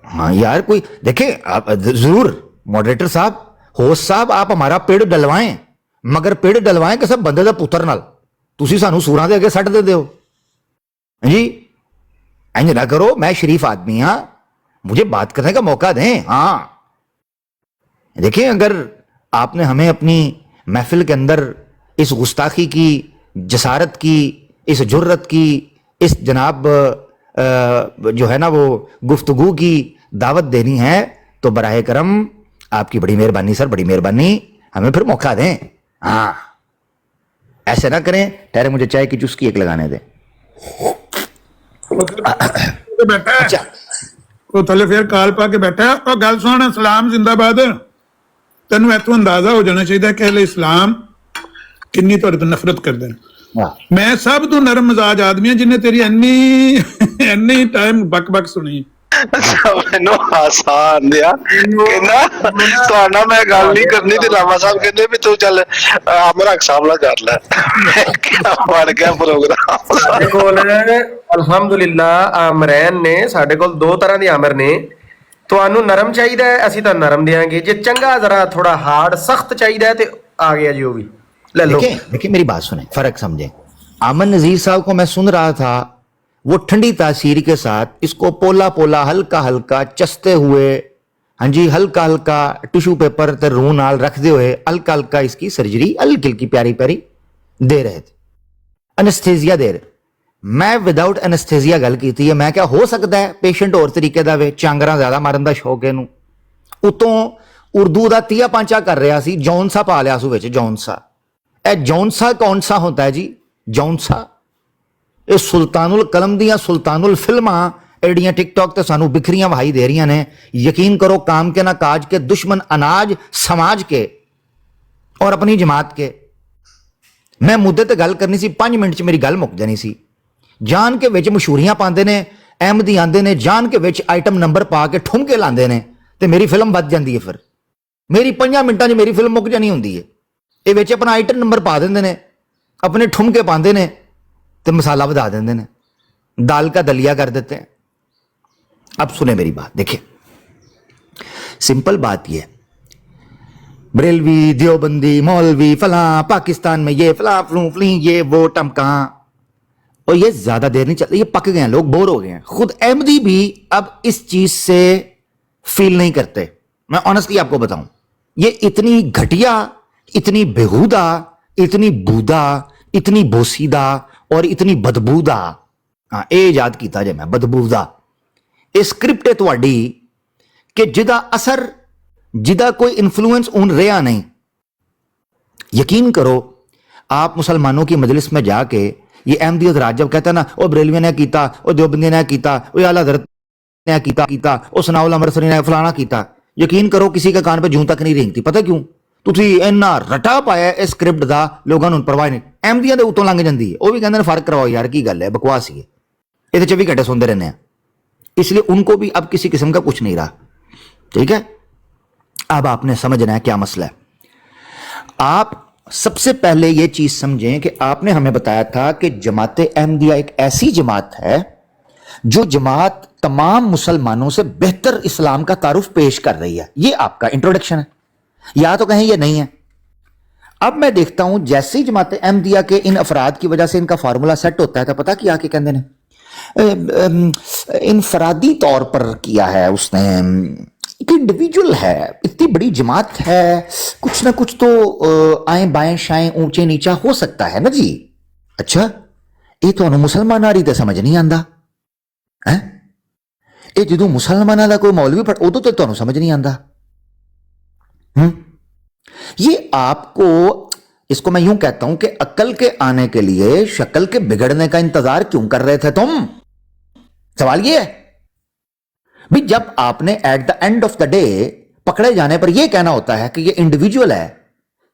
हाँ यार कोई देखे आप जरूर मॉडरेटर साहब, होस्ट साहब आप हमारा पेड़ डलवाएं, मगर पेड़ डलवाएं कि सब बंदे दे पुत्र नाल। तुसी सानू सूरां दे अगे सट दे दियो जी। इंज ना करो, मैं शरीफ आदमी हाँ, मुझे बात करने का मौका दें। हाँ देखिए, अगर आपने हमें अपनी महफिल के अंदर इस गुस्ताखी की, जसारत की, इस जुर्रत की, इस जनाब जो है ना वो गुफ्तगू की दावत देनी है तो बराह करम आपकी बड़ी मेहरबानी सर, बड़ी मेहरबानी, हमें फिर मौका दें। हाँ ऐसे ना करें, ठहरे मुझे चाय की चुस्की एक लगाने दें। बैठा है अच्छा ਉਹ ਥੱਲੇ ਫੇਰ ਕਾਲ ਪਾ ਕੇ ਬੈਠਾ। ਉਹ ਗੱਲ ਸੁਣ, ਇਸਲਾਮ ਜ਼ਿੰਦਾਬਾਦ। ਤੈਨੂੰ ਇੱਥੋਂ ਅੰਦਾਜ਼ਾ ਹੋ ਜਾਣਾ ਚਾਹੀਦਾ ਕਿ ਇਹ ਇਸਲਾਮ ਕਿੰਨੀ ਤੁਹਾਡੇ ਤੋਂ ਨਫ਼ਰਤ ਕਰਦੇ ਨੇ। वाह ਮੈਂ ਸਭ ਤੋਂ ਨਰਮ ਮਜ਼ਾਜ ਆਦਮੀ ਹਾਂ ਜਿਨੇ ਤੇਰੀ ਇੰਨੀ ਟਾਈਮ ਬਕ ਸੁਣੀ। ਮੈਨੂੰ ਹਾਸਾ ਆਂਦਿਆ ਕਹਿੰਦਾ ਤੁਹਾਡਾ ਮੈਂ ਗੱਲ ਨਹੀਂ ਕਰਨੀ ਤੇ ਲਾਮਾ ਸਾਹਿਬ ਕਹਿੰਦੇ ਵੀ ਤੂੰ ਚੱਲ ਅਮਰਕ ਸਾਹਿਬ ਨਾਲ ਕਰ ਲੈ। ਕਿਆ ਬਣ ਗਿਆ ਪ੍ਰੋਗਰਾਮ। ਸਾਡੇ ਕੋਲ ਅਲਹਮਦੁਲਿਲਾ ਆਮਰੈਨ ਨੇ, ਸਾਡੇ ਕੋਲ ਦੋ ਤਰ੍ਹਾਂ ਦੇ ਆਮਰ ਨੇ। ਤੁਹਾਨੂੰ ਨਰਮ ਚਾਹੀਦਾ ਹੈ, ਅਸੀਂ ਤਾਂ ਨਰਮ ਦੇਾਂਗੇ। ਜੇ ਚੰਗਾ ਜ਼ਰਾ ਥੋੜਾ ਹਾਰਡ ਸਖਤ ਚਾਹੀਦਾ ਹੈ ਤੇ ਆ ਗਿਆ ਜੀ, ਉਹ ਵੀ ले लो। देखिए मेरी बात सुने, फर्क समझे। आमन नजीर साहब को मैं सुन रहा था, वो ठंडी तासीर के साथ इसको पोला पोला हल्का हल्का चसते हुए, हाँ जी हल्का हल्का टिश्यू पेपर ते रूह नाल रखते हुए हल्का हल्का इसकी सर्जरी हल्की हल्की प्यारी प्यारी दे रहे थे, एनेस्थीसिया दे रहे। मैं विदाउट एनेस्थीसिया गल की थी, मैं क्या हो सकता है पेशेंट और तरीके का वे चांगरा ज्यादा मारन का शौक है इनू। उतों उर्दू का तीया पांचा कर रहा सी, जौनसा पा लिया सू विच जौनसा। जौनसा कौन सा होता है जी? जौनसा ਇਹ ਸੁਲਤਾਨੁਲ ਕਲਮ ਦੀਆਂ ਸੁਲਤਾਨੁਲ ਫਿਲਮਾਂ एडियां टिकटॉक ਤੇ ਸਾਨੂੰ ਬਿਖਰੀਆਂ ਵਹਾਈ ਦੇ ਰਹੀਆਂ ਨੇ। ਯਕੀਨ ਕਰੋ काम के ना काज के दुश्मन अनाज समाज के और अपनी जमात के। मैं मुद्दे ते गल करनी सी, 5 मिनट च मेरी गल मुक जानी सी। जान के विच मशहूरियां पाते ने, अहमदी आंदे ने, जान के विच आइटम नंबर पा के ठुमके लांदे ने ते मेरी फिल्म बच जाती है। फिर मेरी 5 मिनटां च मेरी फिल्म मुक जानी होंदी है। ये विच अपना आइटम नंबर पा देंदे ने, अपने ठुमके पाते ने ते मसाला बढ़ा देंदे ने, दाल का दलिया कर देते हैं। अब सुने मेरी बात, देखिए सिंपल बात यह, बरेलवी, देवबंदी, मौलवी, फलां, पाकिस्तान में ये फलां फली ये वो टमका, और ये ज्यादा देर नहीं चल, ये पक गए हैं, लोग बोर हो गए हैं। खुद अहमदी भी अब इस चीज से फील नहीं करते। मैं ऑनेस्टली आपको बताऊं, ये इतनी घटिया, इतनी बेहुदा, इतनी बूदा, इतनी बोसीदा और इतनी बदबूदा, हाँ ये याद किया जाए मैं, बदबूदा ਇਹ ਸਕ੍ਰਿਪਟ ਹੈ ਤੁਹਾਡੀ ਕਿ ਜਿਹਦਾ ਅਸਰ, ਜਿਹਦਾ कोई इन्फ्लुएंस उन रहा नहीं। यकीन करो, आप मुसलमानों की मजलिस में जाके ये अहमदी हजरात जब कहता है ना, ओ बरेलवी ने किया, ओ देवबंदी ने किया, ओ आला हजरत ने किया, ओ सनाउल अमृतसरी ने फलाना किया, यकीन करो किसी के कान पे जूं तक नहीं रेंगती। पता क्यों? ਤੁਸੀਂ ਇੰਨਾ ਰਟਾ ਪਾਇਆ ਇਸ ਸਕ੍ਰਿਪਟ ਦਾ, ਲੋਕਾਂ ਨੂੰ ਪਰਵਾਹ ਨਹੀਂ। ਅਹਿਮਦੀਆਂ ਦੇ ਉੱਤੋਂ ਲੰਘ ਜਾਂਦੀ ਹੈ, ਉਹ ਵੀ ਕਹਿੰਦੇ ਨੇ ਫਰਕ ਕਰਵਾਓ ਯਾਰ, ਕੀ ਗੱਲ ਹੈ, ਬਕਵਾਸ ਹੀ ਹੈ, ਇਹ ਤਾਂ 24 घंटे सुनते रहने हैं। इसलिए उनको भी अब किसी किस्म का कुछ नहीं रहा। ठीक है, अब आपने समझना है क्या मसला है। आप सबसे पहले यह चीज समझें कि आपने हमें बताया था कि जमात अहमदिया एक ऐसी जमात है जो जमात तमाम मुसलमानों से बेहतर इस्लाम का तारुफ पेश कर रही है। यह आपका इंट्रोडक्शन है, या तो कहें यह नहीं है। अब मैं देखता हूं जैसे ही जमात अहमदिया के इन अफराद की वजह से इनका फार्मूला सेट होता है, तो पता क्या आके कहते हैं, इनफरादी तौर पर किया है उसने, एक इंडिविजुअल है, इतनी बड़ी जमात है, कुछ ना कुछ तो आए बाएं शाएं ऊंचे नीचा हो सकता है ना जी। अच्छा, ये तो मुसलमान आ रही तो समझ नहीं आता है, ये जो मुसलमाना का कोई मौलवी पढ़ उदों तो तुहानू समझ नहीं आता। ये आपको, इसको मैं यूं कहता हूं कि अक्ल के आने के लिए शक्ल के बिगड़ने का इंतजार क्यों कर रहे थे तुम? सवाल ये है भी, जब आपने at the end of the day पकड़े जाने पर यह कहना होता है कि ये इंडिविजुअल है,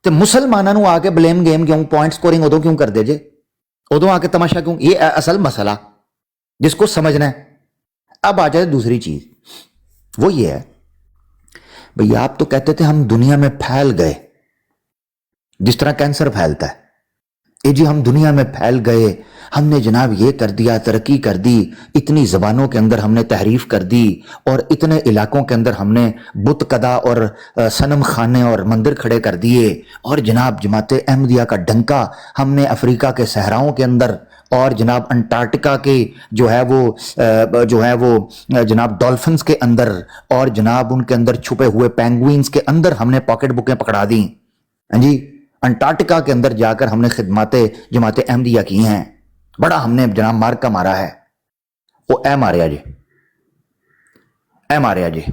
तो मुसलमानों आके ब्लेम गेम क्यों, पॉइंट स्कोरिंग उदों क्यों कर दे जे, उदों आके तमाशा क्यों? ये असल मसला जिसको समझना है। अब आ जाए दूसरी चीज, वो ये है भैया, आप तो कहते थे हम दुनिया में फैल गए, जिस तरह कैंसर फैलता है, ये जी हम दुनिया में फैल गए, हमने जनाब ये कर दिया, तरक्की कर दी, इतनी जबानों के अंदर हमने तहरीफ कर दी, और इतने इलाकों के अंदर हमने बुत कदा और सनम खाने और मंदिर खड़े कर दिए, और जनाब जमात अहमदिया का डंका हमने अफ्रीका के सहराओं के अंदर और जनाब अंटार्कटिका के जो है वो जनाब डॉल्फिन्स के अंदर और जनाब उनके अंदर छुपे हुए पेंगुइन्स के अंदर हमने पॉकेट बुकें पकड़ा दी। हाँ जी, अंटार्कटिका के अंदर जाकर हमने खिदमत जमात अहमदिया की हैं, बड़ा हमने जनाब मार का मारा है। वो ए मारिया जी, ए मारिया जी,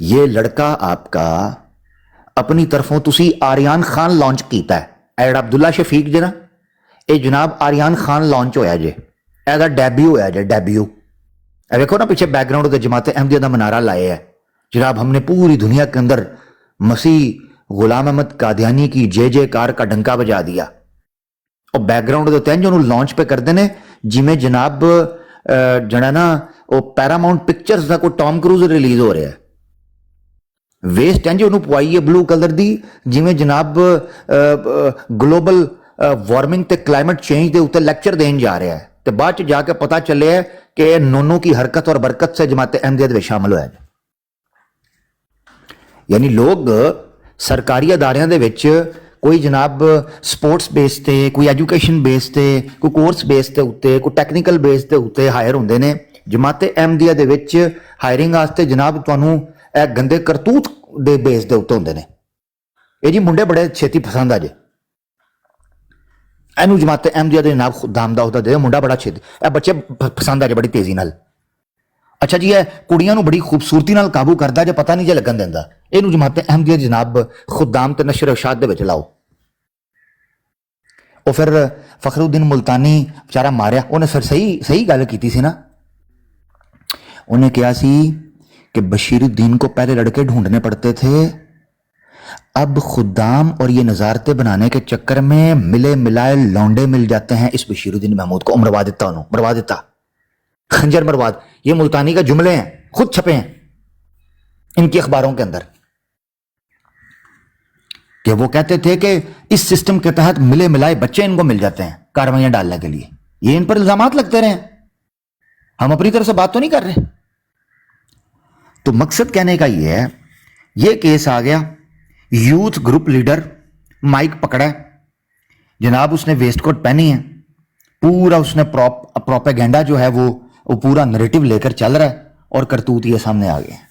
ये लड़का आपका अपनी तरफों तुसी आर्यान खान लॉन्च किया है, एड अब्दुल्ला शफीक जी ना, ये जनाब आर्यान खान लॉन्च होया जे, एदा डेब्यू होया जे, डेब्यू। देखो ना पीछे बैकग्राउंड के जमात अहमदिया का मनारा लाए है जनाब, हमने पूरी दुनिया के अंदर मसीह गुलाम अहमद कादियानी की जे कार का डंका बजा दिया। और बैकग्राउंड के उत्ते जो लॉन्च पे करते हैं जिमें जनाब जड़ा ना वो पैरामाउंट पिक्चर्स का कोई टॉम क्रूज रिलीज हो रहा है, वेस्ट इंज उन्होंने पवाई है ब्लू कलर दी, जिमें जनाब ग्लोबल वार्मिंग ते क्लाइमेट चेंज के उत्ते लेक्चर देन जा रहा है, तो बाद च जाके पता चले कि नोनों की हरकत और बरकत से जमात अहमदिया शामिल होया। यानी लोग सरकारी अदारियां दे विच कोई जनाब स्पोर्ट्स बेस ते, कोई एजुकेशन बेस ते, कोई कोर्स बेस ते उत्ते, कोई टैक्नीकल बेस ते उत्ते हायर होंदे ने। जमात अहमदिया दे विच हायरिंग वास्ते जनाब तुहानू गंदे करतूत दे बेस दे उत्ते होंदे ने। ये जी मुंडे बड़े छेती पसंद आ जे, एनू जमात अहमदिया दे जनाब खुदाम दा उहदा दे, मुंडा बड़ा छेती, ए बच्चे पसंद आ जे बड़ी तेजी नाल। अच्छा जी, कुड़ियां बड़ी खूबसूरती नाल काबू करदा जे, पता नहीं जे लगन दिंदा। इहनू जमात अहमदिया जनाब खुदाम ते नशर इरशाद दे विच लाओ। ਉਹ ਫਿਰ ਫਖਰੁद्दीन ਮੁਲਤਾਨੀ ਵਿਚਾਰਾ ਮਾਰਿਆ ਉਹਨੇ, ਫਿਰ ਸਹੀ ਗੱਲ ਕੀਤੀ ਸੀ ਨਾ। ਉਹਨੇ ਕਿਹਾ ਸੀ कि बशीरुद्दीन को पहले लड़के ढूंढने पड़ते थे, अब खुदाम और ये नज़ारते बनाने के चक्कर में मिले मिलाए लौंडे मिल जाते हैं इस बशीरुद्दीन महमूद को। मरवा देता उन्होंने, मरवा देता, खंजर मरवाद। ये मुल्तानी का जुमले हैं, खुद छपे हैं इनकी अखबारों के अंदर, कि वो कहते थे कि इस सिस्टम के तहत मिले मिलाए बच्चे इनको मिल जाते हैं कार्रवाइयां डालने के लिए। ये इन पर इल्जामात लगते रहे, हम अपनी तरफ से बात तो नहीं कर रहे। तो मकसद कहने का ये है, ये केस आ गया, यूथ ग्रुप लीडर माइक पकड़ा है जनाब, उसने वेस्ट कोट पहनी है, पूरा उसने प्रोपेगेंडा जो है वो पूरा नैरेटिव लेकर चल रहा है और करतूत ये सामने आ गए हैं।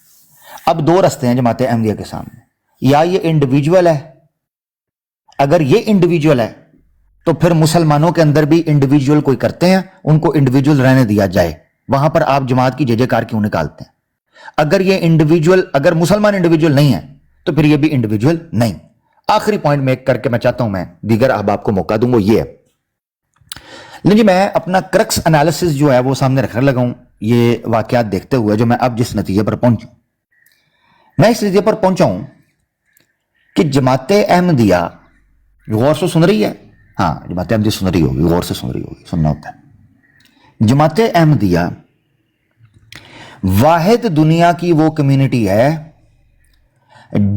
अब दो रास्ते हैं जमात अहमदिया के सामने, या ये इंडिविजुअल है, अगर ये इंडिविजुअल है तो फिर मुसलमानों के अंदर भी इंडिविजुअल कोई करते हैं, उनको इंडिविजुअल रहने दिया जाए, वहां पर आप जमात की जय-जयकार क्यों निकालते हैं? अगर ये इंडिविजुअल, अगर मुसलमान इंडिविजुअल नहीं है तो फिर ये भी इंडिविजुअल नहीं। आखिरी पॉइंट मेक करके मैं चाहता हूं, मैं दीगर अहबाब को मौका दूं, वो ये है। लेकिन जी मैं अपना क्रक्स एनालिसिस जो है वो सामने रखने लगा हूं, ये वाकयात देखते हुए जो मैं अब जिस नतीजे पर पहुंचूं, मैं इस नतीजे पर पहुंचा हूं कि जमात अहमदिया, गौर से सुन रही है, हाँ जमात अहमदिया सुन रही होगी, गौर से सुन रही होगी, सुनना होता है। जमात अहमदिया वाहिद दुनिया की वो कम्युनिटी है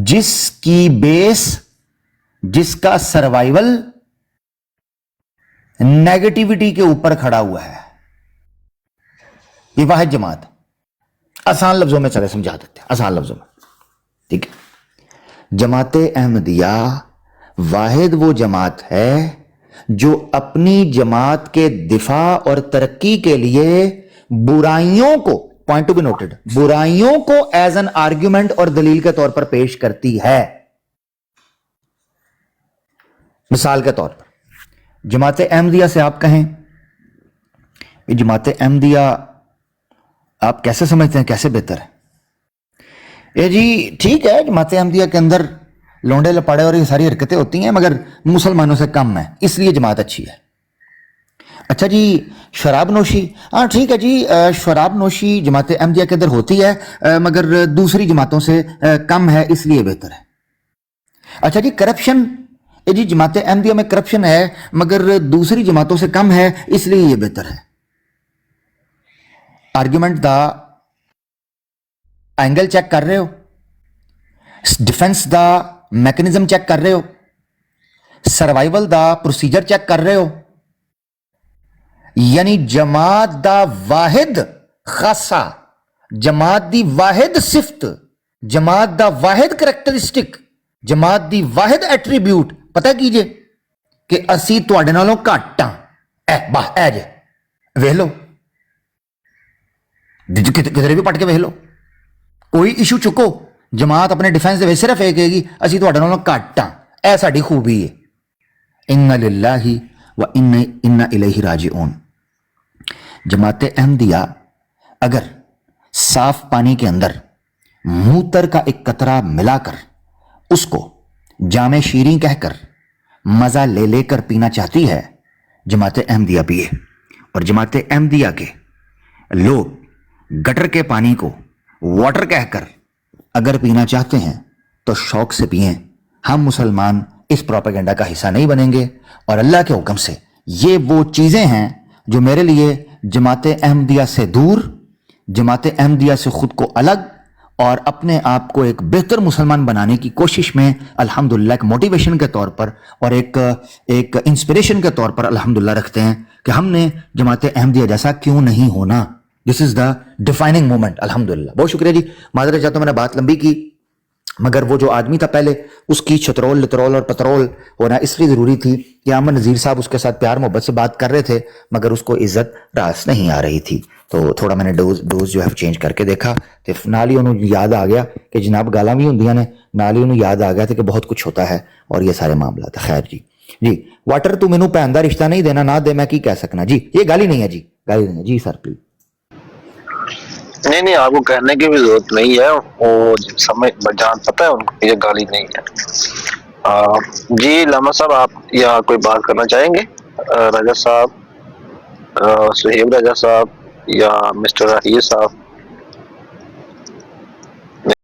जिसकी बेस, जिसका सर्वाइवल नेगेटिविटी के ऊपर खड़ा हुआ है। ये वाहिद जमात, आसान लफ्जों में चले समझा देते हैं, आसान लफ्जों में, ठीक है। जमात अहमदिया वाहिद वो जमात है जो अपनी जमात के दिफा और तरक्की के लिए बुराइयों को, पॉइंट टू बी नोटेड, बुराइयों को एज एन आर्ग्यूमेंट और दलील के तौर पर पेश करती है। मिसाल के तौर पर जमात अहमदिया से आप कहें, जमात अहमदिया आप कैसे समझते हैं, कैसे बेहतर है? ये जी ठीक है, जमात अहमदिया के अंदर लौंडे लपाड़े और ये सारी हरकतें होती हैं, मगर मुसलमानों से कम है, इसलिए जमात अच्छी है। अच्छा जी, शराब नोशी, हाँ ठीक है जी, शराब नोशी जमात अहमदिया के अंदर होती है मगर दूसरी जमातों से कम है, इसलिए बेहतर है। अच्छा जी, करप्शन, ये जी जमात अहमदिया में करप्शन है मगर दूसरी जमातों से कम है, इसलिए ये बेहतर है। आर्ग्यूमेंट दा एंगल चेक कर रहे हो, डिफेंस दा मैकेनिज्म चेक कर रहे हो, सर्वाइवल दा प्रोसीजर चेक कर रहे हो, यानी जमात दा वाहिद खासा, जमात दी वाहिद सिफत, जमात दा वाहिद करैक्टरिस्टिक, जमात दी वाहिद एट्रीब्यूट पता कीजिए कि असी तुहाडे नालों घट हां। ए बाह ए जे वेख लो, किधरे भी पट के वेख लो, कोई इशू चुको, जमात अपने डिफेंस दे विच सिर्फ ये कहेगी असी तुहाडे नालों घट हां, ए साडी खूबी है। इन्ना लिल्लाहि व इन्ना इलैहि राजिऊन। जमात अहमदिया अगर साफ पानी के अंदर मूतर का एक कतरा मिलाकर उसको जामे शीरी कहकर मजा ले लेकर पीना चाहती है, जमात अहमदिया पिए। और जमात अहमदिया के लोग गटर के पानी को वाटर कहकर अगर पीना चाहते हैं तो शौक से पिए। हम मुसलमान इस प्रोपेगेंडा का हिस्सा नहीं बनेंगे, और अल्लाह के हुक्म से ये वो चीजें हैं जो मेरे लिए जमात अहमदिया से दूर, जमात अहमदिया से खुद को अलग और अपने आप को एक बेहतर मुसलमान बनाने की कोशिश में अल्हम्दुलिल्लाह एक मोटिवेशन के तौर पर और एक इंस्पिरेशन के तौर पर अल्हम्दुलिल्लाह रखते हैं कि हमने जमात अहमदिया जैसा क्यों नहीं होना। This is the defining moment. अल्हम्दुलिल्लाह, बहुत शुक्रिया जी। माजरत चाहता हूं, मैंने बात लंबी की, मगर वो जो आदमी था पहले, उसकी छतरोल लितरोल और पतरोल होना इसलिए ज़रूरी थी कि अमन नज़ीर साहब उसके साथ प्यार मोहब्बत से बात कर रहे थे, मगर उसको इज्जत रास नहीं आ रही थी। तो थोड़ा मैंने डोज जो है चेंज करके देखा तो नाल ही उन्होंने याद आ गया कि जनाब गाला भी होंदियां ने, नाल ही उन्होंने याद आ गया था कि बहुत कुछ होता है और ये सारे मामला था। खैर जी वाटर तू मैनू भैन दा रिश्ता नहीं देना ना दे, मैं की कह सकना जी, ये गाली नहीं है जी, गाली नहीं है जी सर प्लीज। नहीं, आपको कहने की भी जरूरत नहीं है, वो समझ जान पता है उनको, ये गाली नहीं है। جی لاما صاحب آپ یہاں کوئی بات کرنا چاہیں گے؟ راجہ صاحب، سہیب راجہ صاحب یا مسٹر راہیر صاحب؟